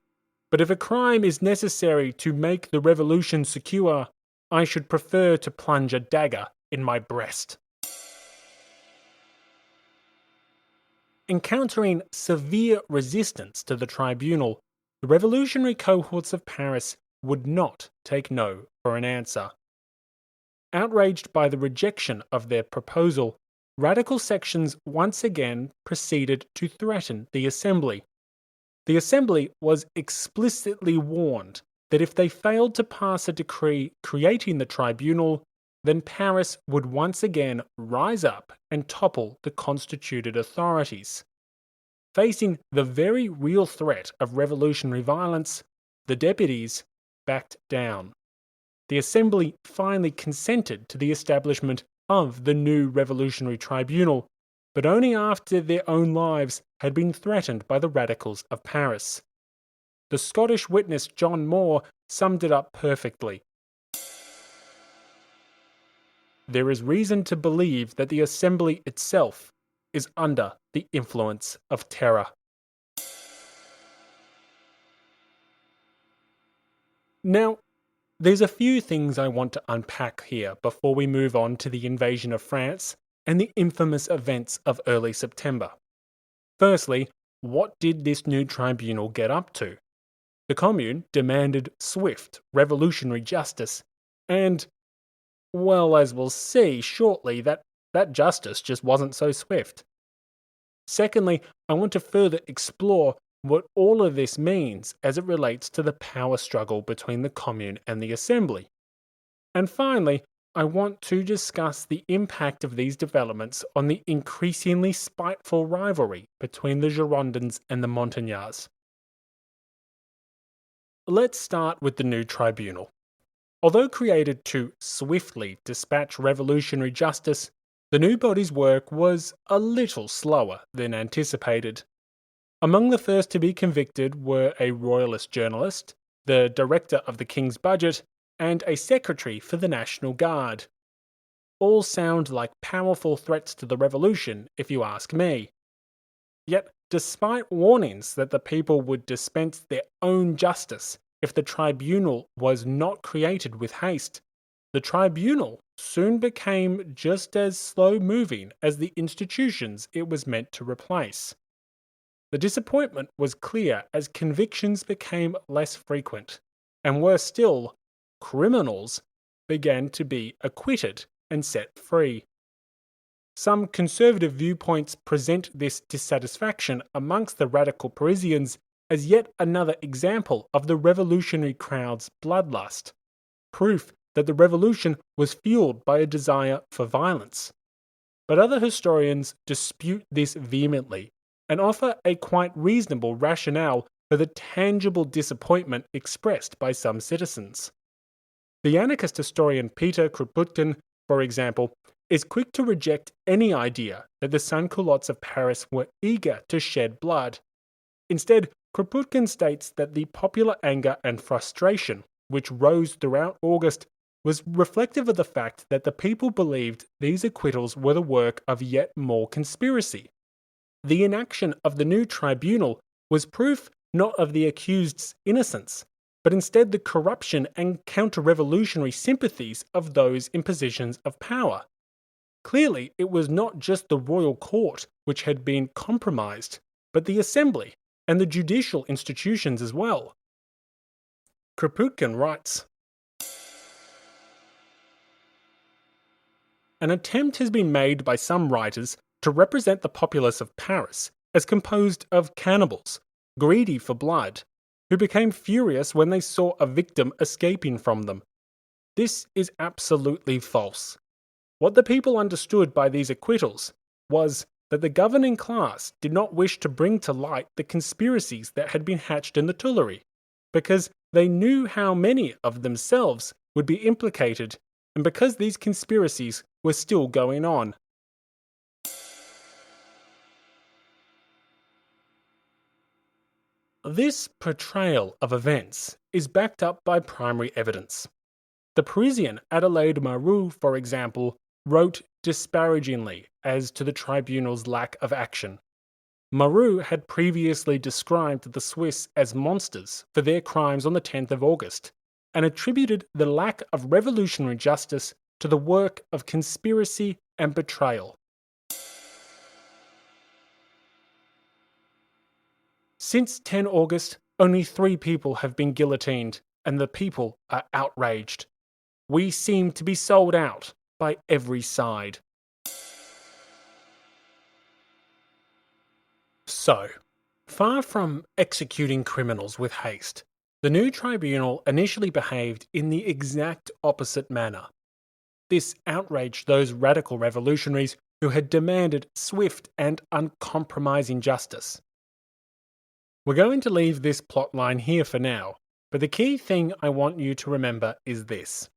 But if a crime is necessary to make the revolution secure, I should prefer to plunge a dagger in my breast." Encountering severe resistance to the tribunal, the revolutionary cohorts of Paris would not take no for an answer. Outraged by the rejection of their proposal, radical sections once again proceeded to threaten the Assembly. The Assembly was explicitly warned that if they failed to pass a decree creating the tribunal, then Paris would once again rise up and topple the constituted authorities. Facing the very real threat of revolutionary violence, the deputies backed down. The Assembly finally consented to the establishment of the new revolutionary tribunal, but only after their own lives had been threatened by the radicals of Paris. The Scottish witness John Moore summed it up perfectly. There is reason to believe that the Assembly itself is under the influence of terror. Now, there's a few things I want to unpack here before we move on to the invasion of France and the infamous events of early September. Firstly, what did this new tribunal get up to? The Commune demanded swift, revolutionary justice, and, well, as we'll see shortly, that justice just wasn't so swift. Secondly, I want to further explore what all of this means as it relates to the power struggle between the Commune and the Assembly. And finally, I want to discuss the impact of these developments on the increasingly spiteful rivalry between the Girondins and the Montagnards. Let's start with the new tribunal. Although created to swiftly dispatch revolutionary justice, the new body's work was a little slower than anticipated. Among the first to be convicted were a royalist journalist, the director of the King's Budget, and a secretary for the National Guard. All sound like powerful threats to the revolution, if you ask me. Yet, despite warnings that the people would dispense their own justice if the tribunal was not created with haste, the tribunal soon became just as slow-moving as the institutions it was meant to replace. The disappointment was clear as convictions became less frequent, and worse still, criminals began to be acquitted and set free. Some conservative viewpoints present this dissatisfaction amongst the radical Parisians as yet another example of the revolutionary crowd's bloodlust, proof that the revolution was fueled by a desire for violence. But other historians dispute this vehemently and offer a quite reasonable rationale for the tangible disappointment expressed by some citizens. The anarchist historian Peter Kropotkin, for example, is quick to reject any idea that the sans-culottes of Paris were eager to shed blood. Instead, Kropotkin states that the popular anger and frustration, which rose throughout August, was reflective of the fact that the people believed these acquittals were the work of yet more conspiracy. The inaction of the new tribunal was proof not of the accused's innocence, but instead the corruption and counter-revolutionary sympathies of those in positions of power. Clearly, it was not just the royal court which had been compromised, but the assembly and the judicial institutions as well. Kropotkin writes, "An attempt has been made by some writers to represent the populace of Paris as composed of cannibals, greedy for blood, who became furious when they saw a victim escaping from them. This is absolutely false. What the people understood by these acquittals was that the governing class did not wish to bring to light the conspiracies that had been hatched in the Tuileries, because they knew how many of themselves would be implicated, and because these conspiracies were still going on." This portrayal of events is backed up by primary evidence. The Parisian Adelaide Marou, for example, wrote disparagingly as to the tribunal's lack of action. Marou had previously described the Swiss as monsters for their crimes on the 10th of August, and attributed the lack of revolutionary justice to the work of conspiracy and betrayal. Since 10 August, only 3 people have been guillotined, and the people are outraged. We seem to be sold out by every side. So, far from executing criminals with haste, the new tribunal initially behaved in the exact opposite manner. This outraged those radical revolutionaries who had demanded swift and uncompromising justice. We're going to leave this plotline here for now, but the key thing I want you to remember is this.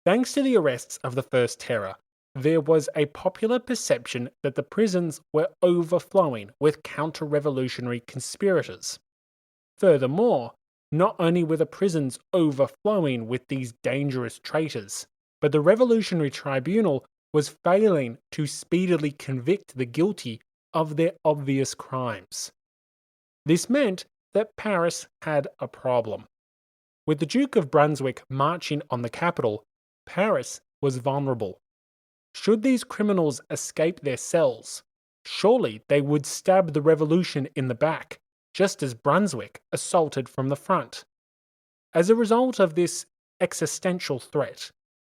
Thanks to the arrests of the First Terror, there was a popular perception that the prisons were overflowing with counter-revolutionary conspirators. Furthermore, not only were the prisons overflowing with these dangerous traitors, but the Revolutionary Tribunal was failing to speedily convict the guilty of their obvious crimes. This meant that Paris had a problem. With the Duke of Brunswick marching on the capital, Paris was vulnerable. Should these criminals escape their cells, surely they would stab the revolution in the back, just as Brunswick assaulted from the front. As a result of this existential threat,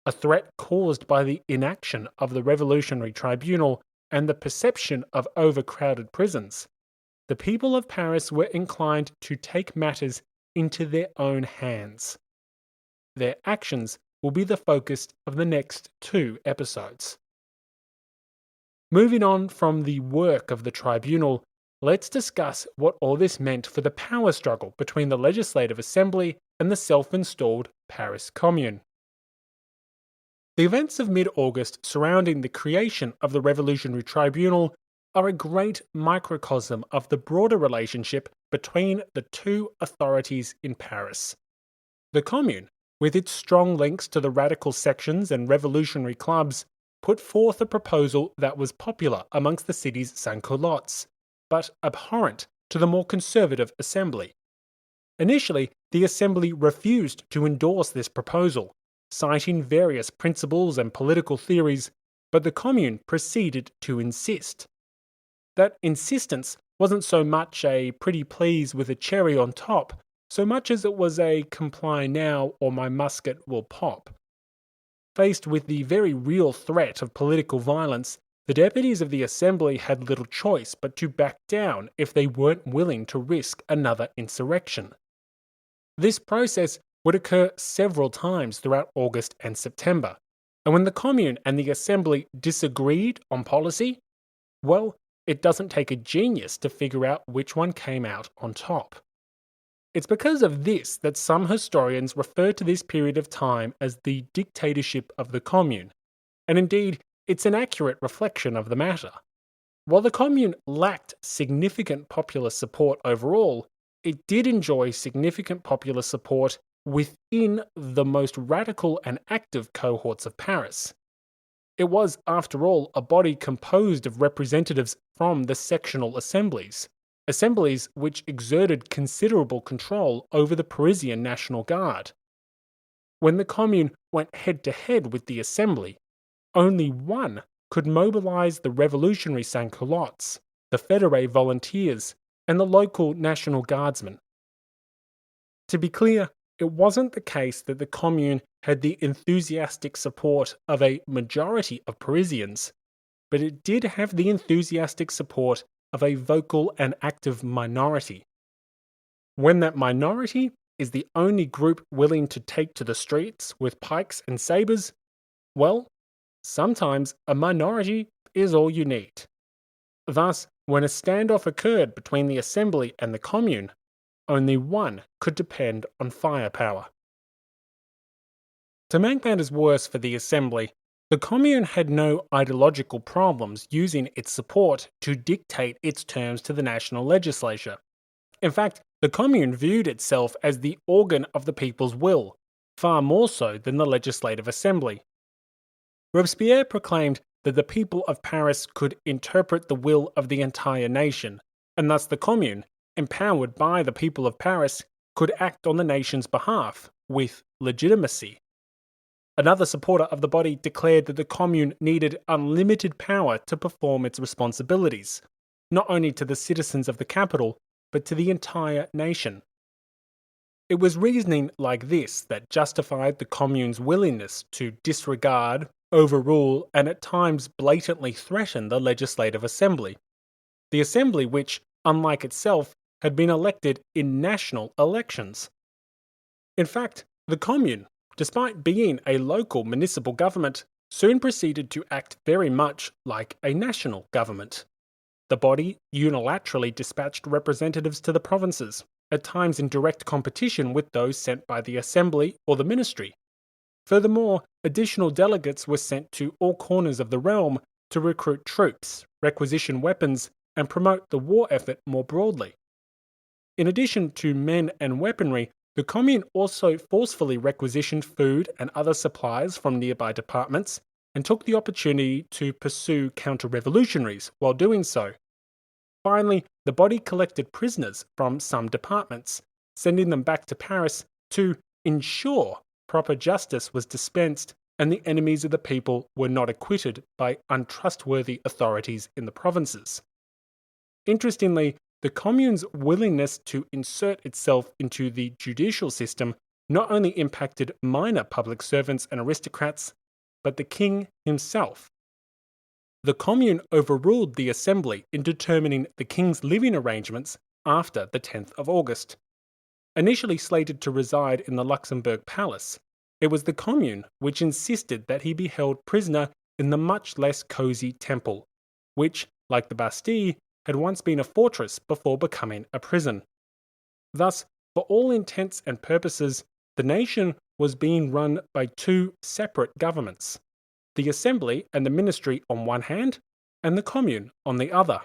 a threat caused by the inaction of the Revolutionary Tribunal and the perception of overcrowded prisons, the people of Paris were inclined to take matters into their own hands. Their actions will be the focus of the next 2 episodes. Moving on from the work of the tribunal, let's discuss what all this meant for the power struggle between the Legislative Assembly and the self-installed Paris Commune. The events of mid-August surrounding the creation of the Revolutionary Tribunal are a great microcosm of the broader relationship between the 2 authorities in Paris. The Commune, with its strong links to the radical sections and revolutionary clubs, put forth a proposal that was popular amongst the city's sans-culottes, but abhorrent to the more conservative Assembly. Initially, the Assembly refused to endorse this proposal, citing various principles and political theories, but the Commune proceeded to insist. That insistence wasn't so much a pretty please with a cherry on top, so much as it was a comply now or my musket will pop. Faced with the very real threat of political violence, the deputies of the Assembly had little choice but to back down if they weren't willing to risk another insurrection. This process would occur several times throughout August and September, and when the Commune and the Assembly disagreed on policy, well, it doesn't take a genius to figure out which one came out on top. It's because of this that some historians refer to this period of time as the dictatorship of the Commune, and indeed, it's an accurate reflection of the matter. While the Commune lacked significant popular support overall, it did enjoy significant popular support within the most radical and active cohorts of Paris. It was, after all, a body composed of representatives from the sectional assemblies which exerted considerable control over the Parisian National Guard. When the Commune went head-to-head with the Assembly, only one could mobilize the revolutionary sans-culottes, the Fédérés volunteers, and the local National Guardsmen. To be clear, it wasn't the case that the Commune had the enthusiastic support of a majority of Parisians, but it did have the enthusiastic support of a vocal and active minority. When that minority is the only group willing to take to the streets with pikes and sabres, well, sometimes a minority is all you need. Thus, when a standoff occurred between the Assembly and the Commune, only one could depend on firepower. To make matters worse for the Assembly, the Commune had no ideological problems using its support to dictate its terms to the national legislature. In fact, the Commune viewed itself as the organ of the people's will, far more so than the Legislative Assembly. Robespierre proclaimed that the people of Paris could interpret the will of the entire nation, and thus the Commune, empowered by the people of Paris, could act on the nation's behalf with legitimacy. Another supporter of the body declared that the Commune needed unlimited power to perform its responsibilities, not only to the citizens of the capital, but to the entire nation. It was reasoning like this that justified the Commune's willingness to disregard, overrule, and at times blatantly threaten the Legislative Assembly. The Assembly which, unlike itself, had been elected in national elections. In fact, the Commune, despite being a local municipal government, soon proceeded to act very much like a national government. The body unilaterally dispatched representatives to the provinces, at times in direct competition with those sent by the assembly or the ministry. Furthermore, additional delegates were sent to all corners of the realm to recruit troops, requisition weapons, and promote the war effort more broadly. In addition to men and weaponry, the Commune also forcefully requisitioned food and other supplies from nearby departments and took the opportunity to pursue counter-revolutionaries while doing so. Finally, the body collected prisoners from some departments, sending them back to Paris to ensure proper justice was dispensed and the enemies of the people were not acquitted by untrustworthy authorities in the provinces. Interestingly, the Commune's willingness to insert itself into the judicial system not only impacted minor public servants and aristocrats, but the king himself. The Commune overruled the Assembly in determining the king's living arrangements after the 10th of August. Initially slated to reside in the Luxembourg Palace, it was the Commune which insisted that he be held prisoner in the much less cosy Temple, which, like the Bastille, had once been a fortress before becoming a prison. Thus, for all intents and purposes, the nation was being run by two separate governments, the Assembly and the Ministry on one hand, and the Commune on the other.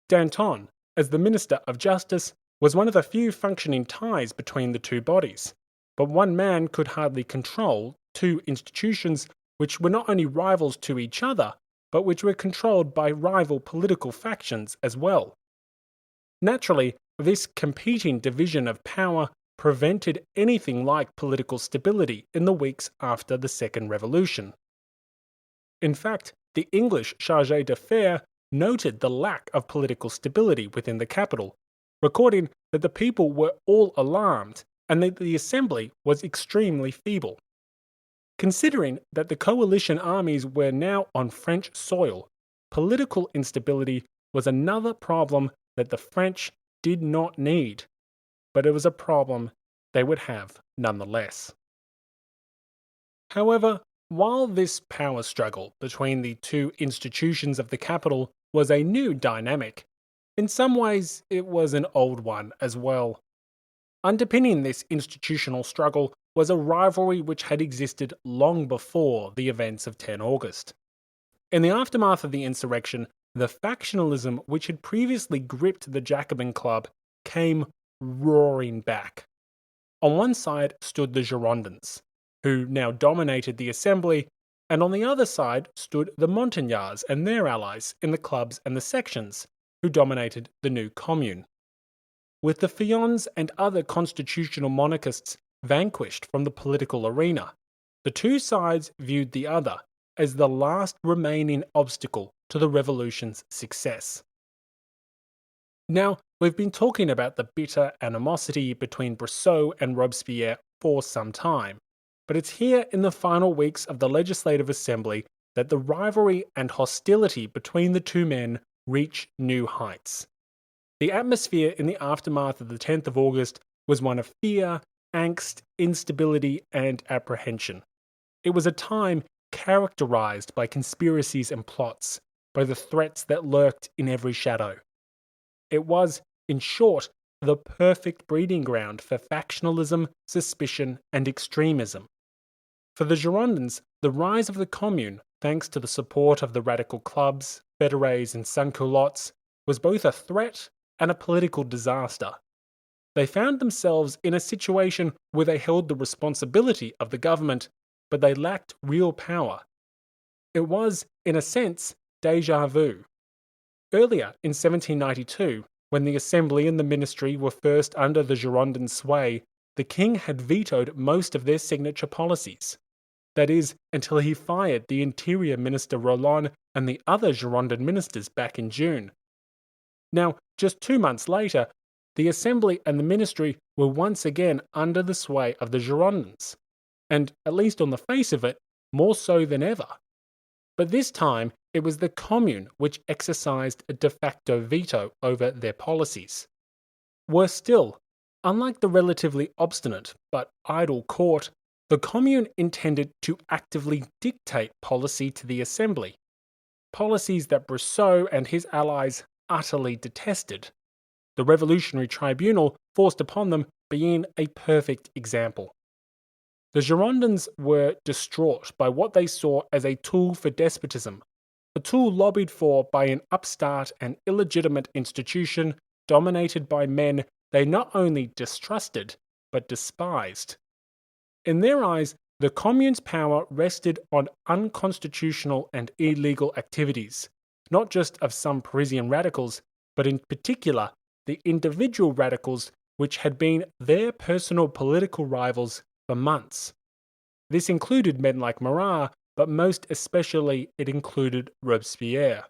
Danton, as the Minister of Justice, was one of the few functioning ties between the two bodies, but one man could hardly control two institutions which were not only rivals to each other, but which were controlled by rival political factions as well. Naturally, this competing division of power prevented anything like political stability in the weeks after the Second Revolution. In fact, the English chargé d'affaires noted the lack of political stability within the capital, recording that the people were all alarmed and that the assembly was extremely feeble. Considering that the coalition armies were now on French soil, political instability was another problem that the French did not need, but it was a problem they would have nonetheless. However, while this power struggle between the two institutions of the capital was a new dynamic, in some ways it was an old one as well. Underpinning this institutional struggle was a rivalry which had existed long before the events of 10 August. In the aftermath of the insurrection, the factionalism which had previously gripped the Jacobin Club came roaring back. On one side stood the Girondins, who now dominated the assembly, and on the other side stood the Montagnards and their allies in the clubs and the sections, who dominated the new commune. With the feuds and other constitutional monarchists vanquished from the political arena, the two sides viewed the other as the last remaining obstacle to the revolution's success. Now, we've been talking about the bitter animosity between Brissot and Robespierre for some time, but it's here in the final weeks of the Legislative Assembly that the rivalry and hostility between the two men reach new heights. The atmosphere in the aftermath of the 10th of August was one of fear, angst, instability, and apprehension. It was a time characterized by conspiracies and plots, by the threats that lurked in every shadow. It was, in short, the perfect breeding ground for factionalism, suspicion, and extremism. For the Girondins, the rise of the Commune, thanks to the support of the radical clubs, fédérés, and sans-culottes, was both a threat and a political disaster. They found themselves in a situation where they held the responsibility of the government, but they lacked real power. It was, in a sense, déjà vu. Earlier, in 1792, when the Assembly and the Ministry were first under the Girondin sway, the king had vetoed most of their signature policies. That is, until he fired the Interior Minister Roland and the other Girondin ministers back in June. Now, just 2 months later, the Assembly and the Ministry were once again under the sway of the Girondins, and, at least on the face of it, more so than ever. But this time, it was the Commune which exercised a de facto veto over their policies. Worse still, unlike the relatively obstinate but idle court, The Commune intended to actively dictate policy to the Assembly, policies that Brissot and his allies utterly detested, the Revolutionary Tribunal forced upon them being a perfect example. The Girondins were distraught by what they saw as a tool for despotism, a tool lobbied for by an upstart and illegitimate institution dominated by men they not only distrusted, but despised. In their eyes, the Commune's power rested on unconstitutional and illegal activities, not just of some Parisian radicals, but in particular the individual radicals which had been their personal political rivals for months. This included men like Marat, but most especially it included Robespierre.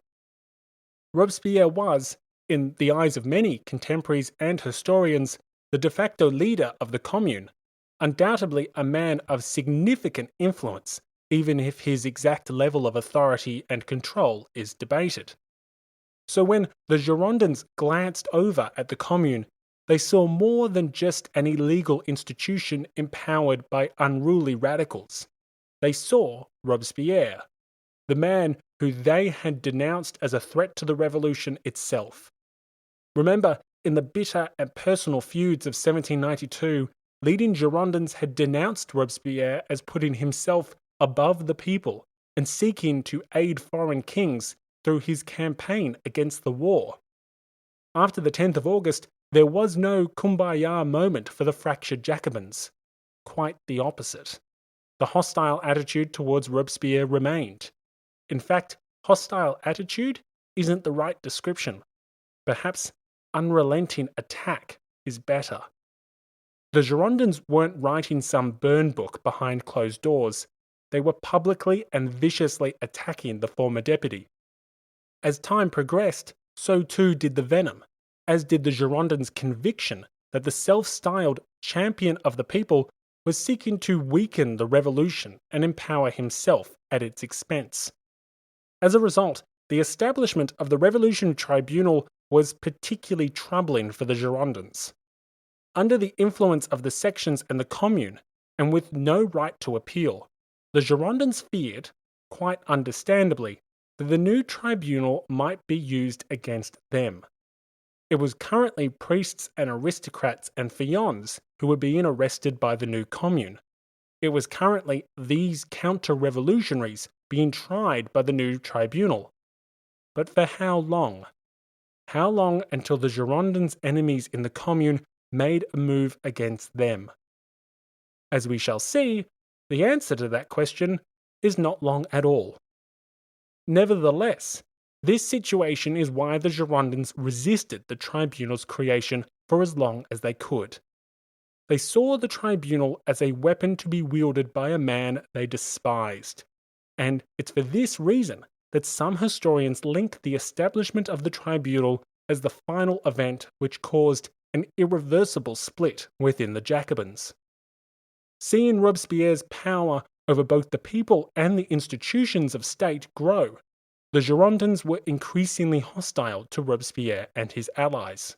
Robespierre was, in the eyes of many contemporaries and historians, the de facto leader of the Commune, undoubtedly a man of significant influence, even if his exact level of authority and control is debated. So when the Girondins glanced over at the Commune, they saw more than just an illegal institution empowered by unruly radicals. They saw Robespierre, the man who they had denounced as a threat to the revolution itself. Remember, in the bitter and personal feuds of 1792, leading Girondins had denounced Robespierre as putting himself above the people and seeking to aid foreign kings through his campaign against the war. After the 10th of August, there was no kumbaya moment for the fractured Jacobins. Quite the opposite. The hostile attitude towards Robespierre remained. In fact, hostile attitude isn't the right description. Perhaps unrelenting attack is better. The Girondins weren't writing some burn book behind closed doors. They were publicly and viciously attacking the former deputy. As time progressed, so too did the venom, as did the Girondins' conviction that the self-styled champion of the people was seeking to weaken the revolution and empower himself at its expense. As a result, the establishment of the Revolutionary Tribunal was particularly troubling for the Girondins. Under the influence of the sections and the Commune, and with no right to appeal, the Girondins feared, quite understandably, that the new tribunal might be used against them. It was currently priests and aristocrats and feuds who were being arrested by the new Commune. It was currently these counter-revolutionaries being tried by the new tribunal. But for how long? How long until the Girondins' enemies in the Commune made a move against them? As we shall see, the answer to that question is not long at all. Nevertheless, this situation is why the Girondins resisted the tribunal's creation for as long as they could. They saw the tribunal as a weapon to be wielded by a man they despised, and it's for this reason that some historians link the establishment of the tribunal as the final event which caused an irreversible split within the Jacobins. Seeing Robespierre's power over both the people and the institutions of state grow, the Girondins were increasingly hostile to Robespierre and his allies.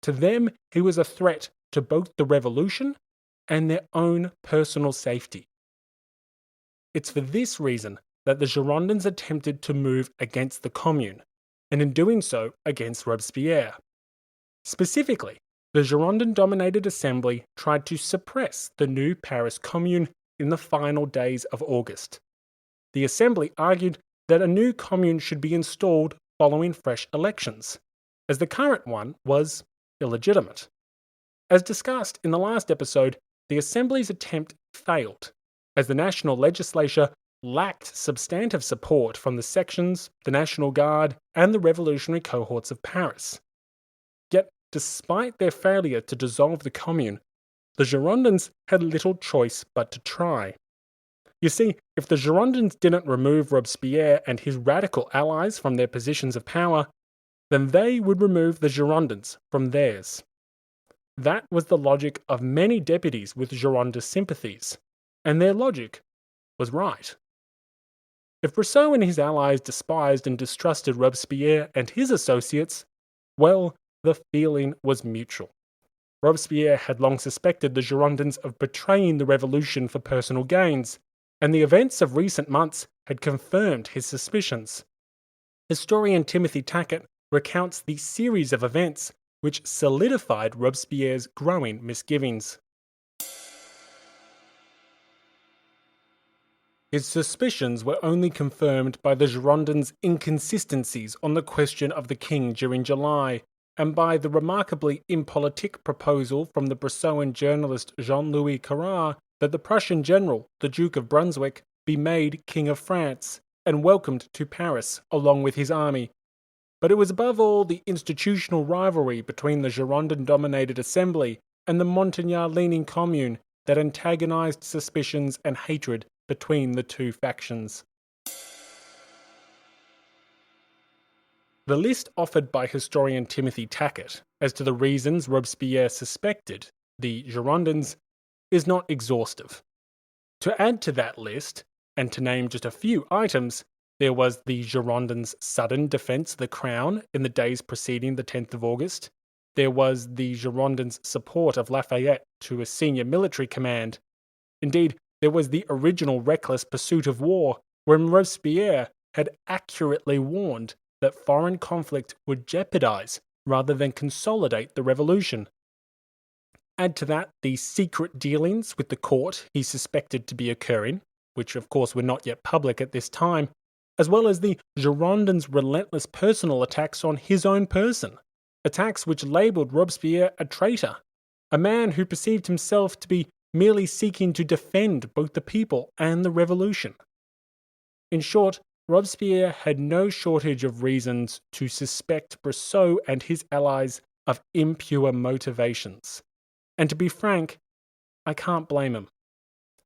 To them, he was a threat to both the revolution and their own personal safety. It's for this reason that the Girondins attempted to move against the Commune, and in doing so against Robespierre. Specifically, the Girondin-dominated assembly tried to suppress the new Paris Commune in the final days of August. The assembly argued that a new commune should be installed following fresh elections, as the current one was illegitimate. As discussed in the last episode, the assembly's attempt failed, as the national legislature lacked substantive support from the sections, the National Guard, and the revolutionary cohorts of Paris. Yet, despite their failure to dissolve the Commune, the Girondins had little choice but to try. You see, if the Girondins didn't remove Robespierre and his radical allies from their positions of power, then they would remove the Girondins from theirs. That was the logic of many deputies with Girondist sympathies, and their logic was right. If Brissot and his allies despised and distrusted Robespierre and his associates, well, the feeling was mutual. Robespierre had long suspected the Girondins of betraying the revolution for personal gains, and the events of recent months had confirmed his suspicions. Historian Timothy Tackett recounts the series of events which solidified Robespierre's growing misgivings. His suspicions were only confirmed by the Girondins' inconsistencies on the question of the king during July, and by the remarkably impolitic proposal from the Bressoan journalist Jean-Louis Carrard that the Prussian general, the Duke of Brunswick, be made King of France and welcomed to Paris along with his army. But it was above all the institutional rivalry between the Girondin-dominated Assembly and the Montagnard-leaning Commune that antagonized suspicions and hatred between the two factions. The list offered by historian Timothy Tackett as to the reasons Robespierre suspected the Girondins is not exhaustive. To add to that list, and to name just a few items, there was the Girondins' sudden defence of the crown in the days preceding the 10th of August. There was the Girondins' support of Lafayette to a senior military command. Indeed, there was the original reckless pursuit of war, when Robespierre had accurately warned that foreign conflict would jeopardize rather than consolidate the revolution. Add to that the secret dealings with the court he suspected to be occurring, which of course were not yet public at this time, as well as the Girondins' relentless personal attacks on his own person, attacks which labelled Robespierre a traitor, a man who perceived himself to be merely seeking to defend both the people and the revolution. In short, Robespierre had no shortage of reasons to suspect Brissot and his allies of impure motivations. And to be frank, I can't blame him.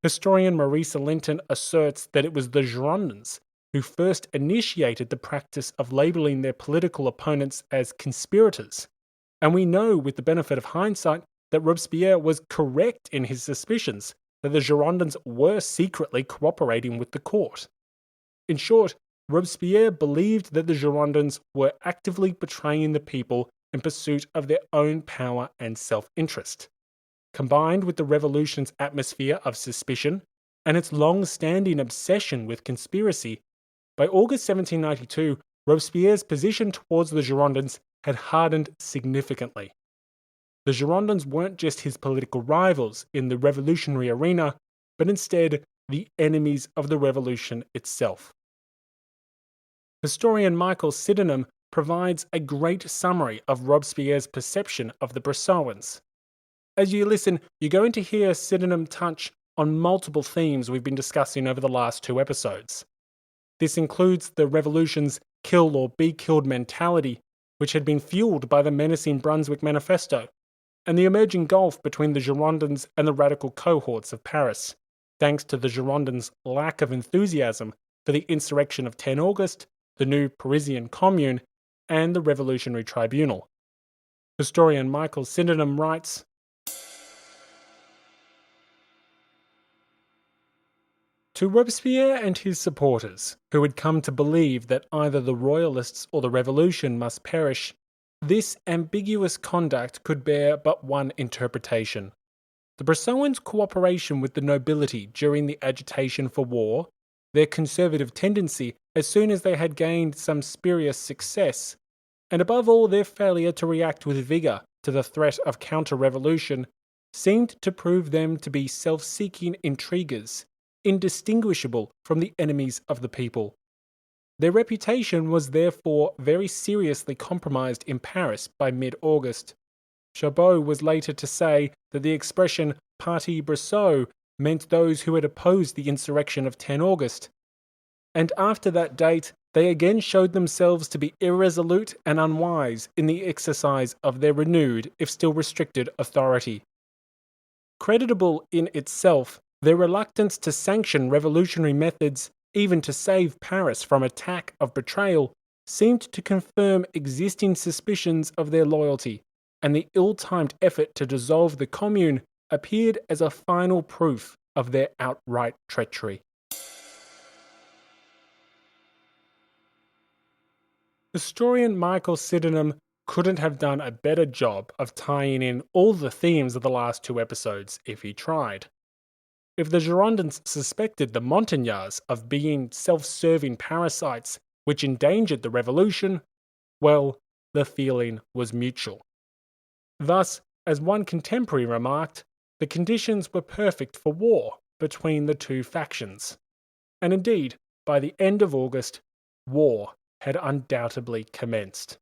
Historian Marisa Linton asserts that it was the Girondins who first initiated the practice of labelling their political opponents as conspirators, and we know with the benefit of hindsight that Robespierre was correct in his suspicions that the Girondins were secretly cooperating with the court. In short, Robespierre believed that the Girondins were actively betraying the people in pursuit of their own power and self-interest. Combined with the revolution's atmosphere of suspicion and its long-standing obsession with conspiracy, by August 1792, Robespierre's position towards the Girondins had hardened significantly. The Girondins weren't just his political rivals in the revolutionary arena, but instead the enemies of the revolution itself. Historian Michael Sydenham provides a great summary of Robespierre's perception of the Bressoans. As you listen, you're going to hear Sydenham touch on multiple themes we've been discussing over the last 2 episodes. This includes the revolution's kill or be killed mentality, which had been fueled by the menacing Brunswick Manifesto, and the emerging gulf between the Girondins and the radical cohorts of Paris, thanks to the Girondins' lack of enthusiasm for the insurrection of 10 August, the new Parisian Commune, and the Revolutionary Tribunal. Historian Michael Sydenham writes, to Robespierre and his supporters, who had come to believe that either the Royalists or the Revolution must perish, this ambiguous conduct could bear but one interpretation. The Bressoans' cooperation with the nobility during the agitation for war, their conservative tendency as soon as they had gained some spurious success, and above all their failure to react with vigour to the threat of counter-revolution, seemed to prove them to be self-seeking intriguers, indistinguishable from the enemies of the people. Their reputation was therefore very seriously compromised in Paris by mid-August. Chabot was later to say that the expression Parti Brissot meant those who had opposed the insurrection of 10 August. And after that date, they again showed themselves to be irresolute and unwise in the exercise of their renewed, if still restricted, authority. Creditable in itself, their reluctance to sanction revolutionary methods, even to save Paris from attack of betrayal, seemed to confirm existing suspicions of their loyalty, and the ill-timed effort to dissolve the Commune appeared as a final proof of their outright treachery. Historian Michael Sydenham couldn't have done a better job of tying in all the themes of the last two episodes if he tried. If the Girondins suspected the Montagnards of being self-serving parasites which endangered the revolution, well, the feeling was mutual. Thus, as one contemporary remarked, the conditions were perfect for war between the two factions. And indeed, by the end of August, war had undoubtedly commenced.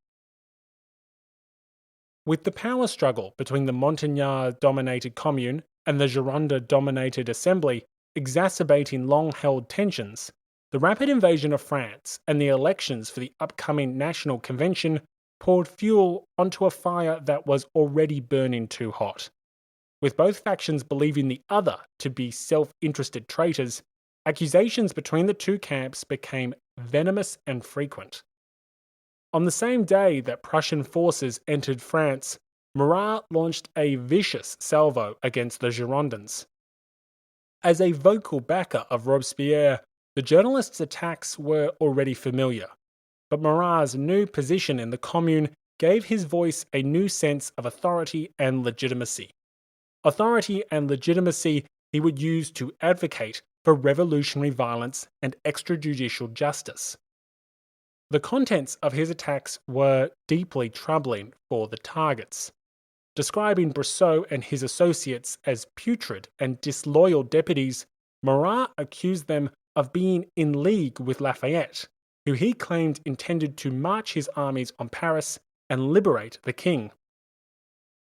With the power struggle between the Montagnard-dominated Commune and the Girondin-dominated Assembly exacerbating long-held tensions, the rapid invasion of France and the elections for the upcoming National Convention poured fuel onto a fire that was already burning too hot. With both factions believing the other to be self-interested traitors, accusations between the two camps became venomous and frequent. On the same day that Prussian forces entered France, Marat launched a vicious salvo against the Girondins. As a vocal backer of Robespierre, the journalist's attacks were already familiar, but Marat's new position in the Commune gave his voice a new sense of authority and legitimacy. Authority and legitimacy he would use to advocate for revolutionary violence and extrajudicial justice. The contents of his attacks were deeply troubling for the targets. Describing Brissot and his associates as putrid and disloyal deputies, Marat accused them of being in league with Lafayette, who he claimed intended to march his armies on Paris and liberate the king.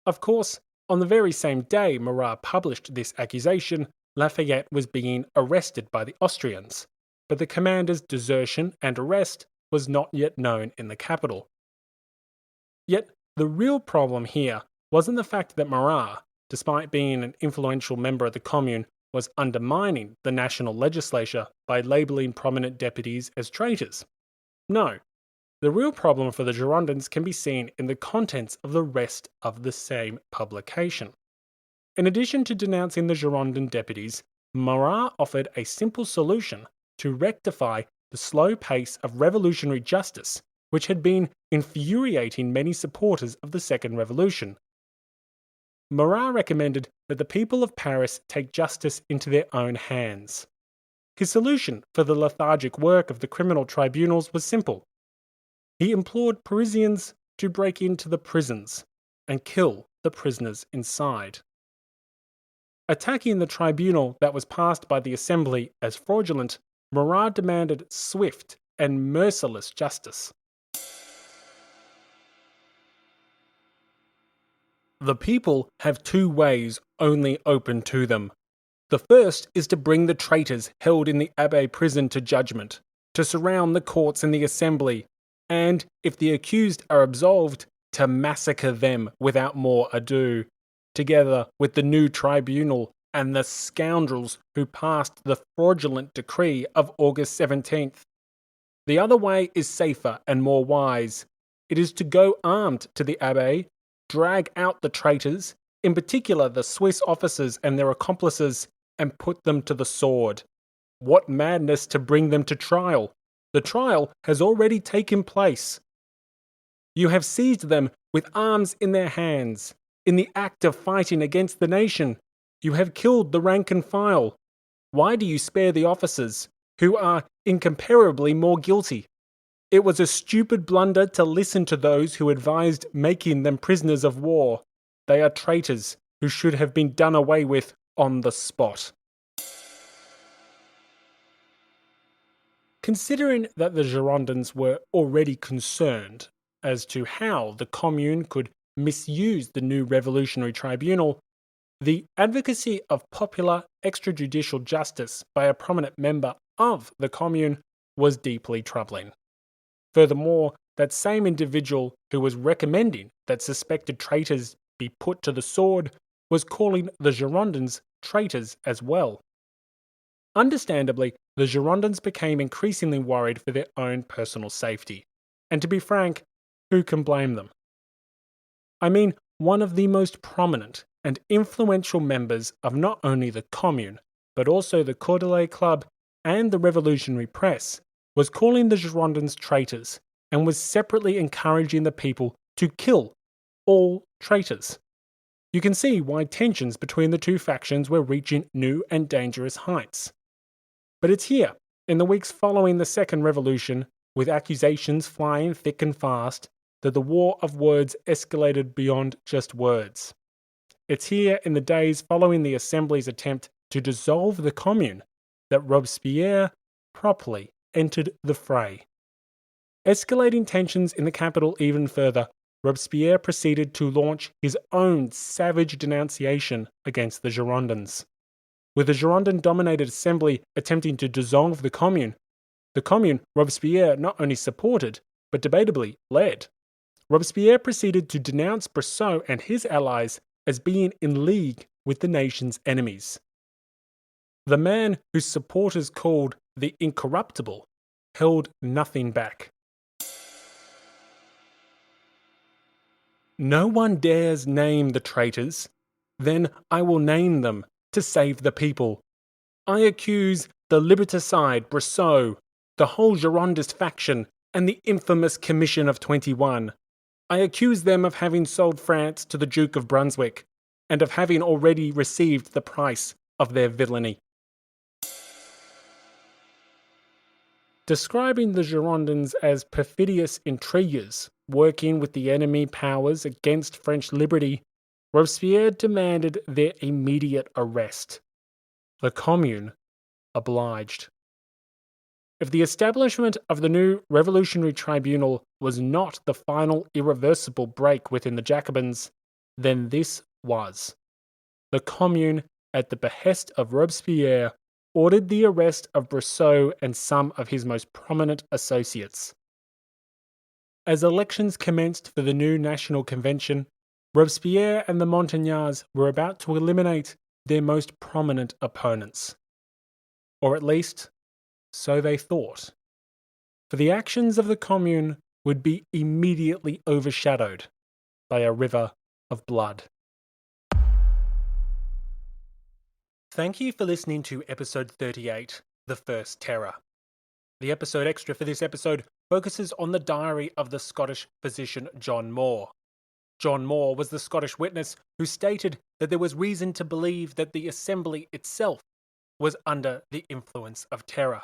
Of course, on the very same day Marat published this accusation, Lafayette was being arrested by the Austrians, but the commander's desertion and arrest was not yet known in the capital. Yet, the real problem here wasn't the fact that Marat, despite being an influential member of the Commune, was undermining the national legislature by labelling prominent deputies as traitors. No, the real problem for the Girondins can be seen in the contents of the rest of the same publication. In addition to denouncing the Girondin deputies, Marat offered a simple solution to rectify the slow pace of revolutionary justice which had been infuriating many supporters of the Second Revolution. Marat recommended that the people of Paris take justice into their own hands. His solution for the lethargic work of the criminal tribunals was simple. He implored Parisians to break into the prisons and kill the prisoners inside. Attacking the tribunal that was passed by the Assembly as fraudulent, Marat demanded swift and merciless justice. The people have two ways only open to them. The first is to bring the traitors held in the Abbaye prison to judgment, to surround the courts and the Assembly, and, if the accused are absolved, to massacre them without more ado, together with the new tribunal and the scoundrels who passed the fraudulent decree of August 17th. The other way is safer and more wise. It is to go armed to the Abbaye, drag out the traitors, in particular the Swiss officers and their accomplices, and put them to the sword. What madness to bring them to trial! The trial has already taken place. You have seized them with arms in their hands. In the act of fighting against the nation, you have killed the rank and file. Why do you spare the officers, who are incomparably more guilty? It was a stupid blunder to listen to those who advised making them prisoners of war. They are traitors who should have been done away with on the spot. Considering that the Girondins were already concerned as to how the Commune could misuse the new revolutionary tribunal, the advocacy of popular extrajudicial justice by a prominent member of the Commune was deeply troubling. Furthermore, that same individual who was recommending that suspected traitors be put to the sword was calling the Girondins traitors as well. Understandably, the Girondins became increasingly worried for their own personal safety. And to be frank, who can blame them? I mean, one of the most prominent and influential members of not only the Commune, but also the Cordelier Club and the revolutionary press, was calling the Girondins traitors and was separately encouraging the people to kill all traitors. You can see why tensions between the two factions were reaching new and dangerous heights. But it's here, in the weeks following the Second Revolution, with accusations flying thick and fast, that the war of words escalated beyond just words. It's here, in the days following the Assembly's attempt to dissolve the Commune, that Robespierre properly entered the fray. Escalating tensions in the capital even further, Robespierre proceeded to launch his own savage denunciation against the Girondins. With the Girondin-dominated assembly attempting to dissolve the Commune Robespierre not only supported, but debatably led. Robespierre proceeded to denounce Brissot and his allies as being in league with the nation's enemies. The man whose supporters called the Incorruptible held nothing back. No one dares name the traitors, then I will name them to save the people. I accuse the liberticide Brissot, the whole Girondist faction, and the infamous Commission of 21. I accuse them of having sold France to the Duke of Brunswick, and of having already received the price of their villainy. Describing the Girondins as perfidious intriguers working with the enemy powers against French liberty, Robespierre demanded their immediate arrest. The Commune obliged. If the establishment of the new revolutionary tribunal was not the final irreversible break within the Jacobins, then this was. The Commune, at the behest of Robespierre, ordered the arrest of Brissot and some of his most prominent associates. As elections commenced for the new National Convention, Robespierre and the Montagnards were about to eliminate their most prominent opponents. Or at least, so they thought. For the actions of the Commune would be immediately overshadowed by a river of blood. Thank you for listening to episode 38, The First Terror. The episode extra for this episode focuses on the diary of the Scottish physician John Moore. John Moore was the Scottish witness who stated that there was reason to believe that the Assembly itself was under the influence of terror.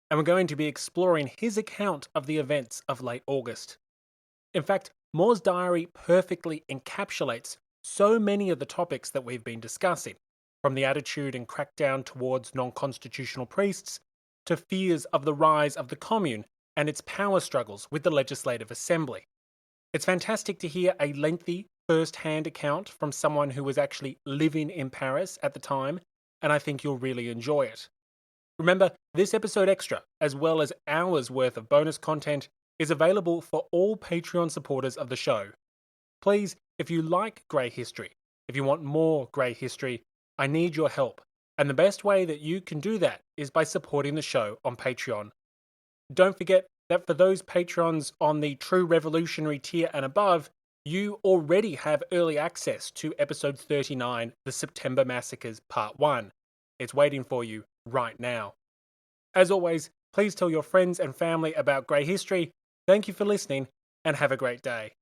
And we're going to be exploring his account of the events of late August. In fact, Moore's diary perfectly encapsulates so many of the topics that we've been discussing, from the attitude and crackdown towards non-constitutional priests, to fears of the rise of the Commune and its power struggles with the Legislative Assembly. It's fantastic to hear a lengthy, first-hand account from someone who was actually living in Paris at the time, and I think you'll really enjoy it. Remember, this episode extra, as well as hours worth of bonus content, is available for all Patreon supporters of the show. Please, if you like Grey History, if you want more Grey History, I need your help. And the best way that you can do that is by supporting the show on Patreon. Don't forget that for those patrons on the True Revolutionary tier and above, you already have early access to episode 39, The September Massacres Part 1. It's waiting for you right now. As always, please tell your friends and family about Grey History. Thank you for listening, and have a great day.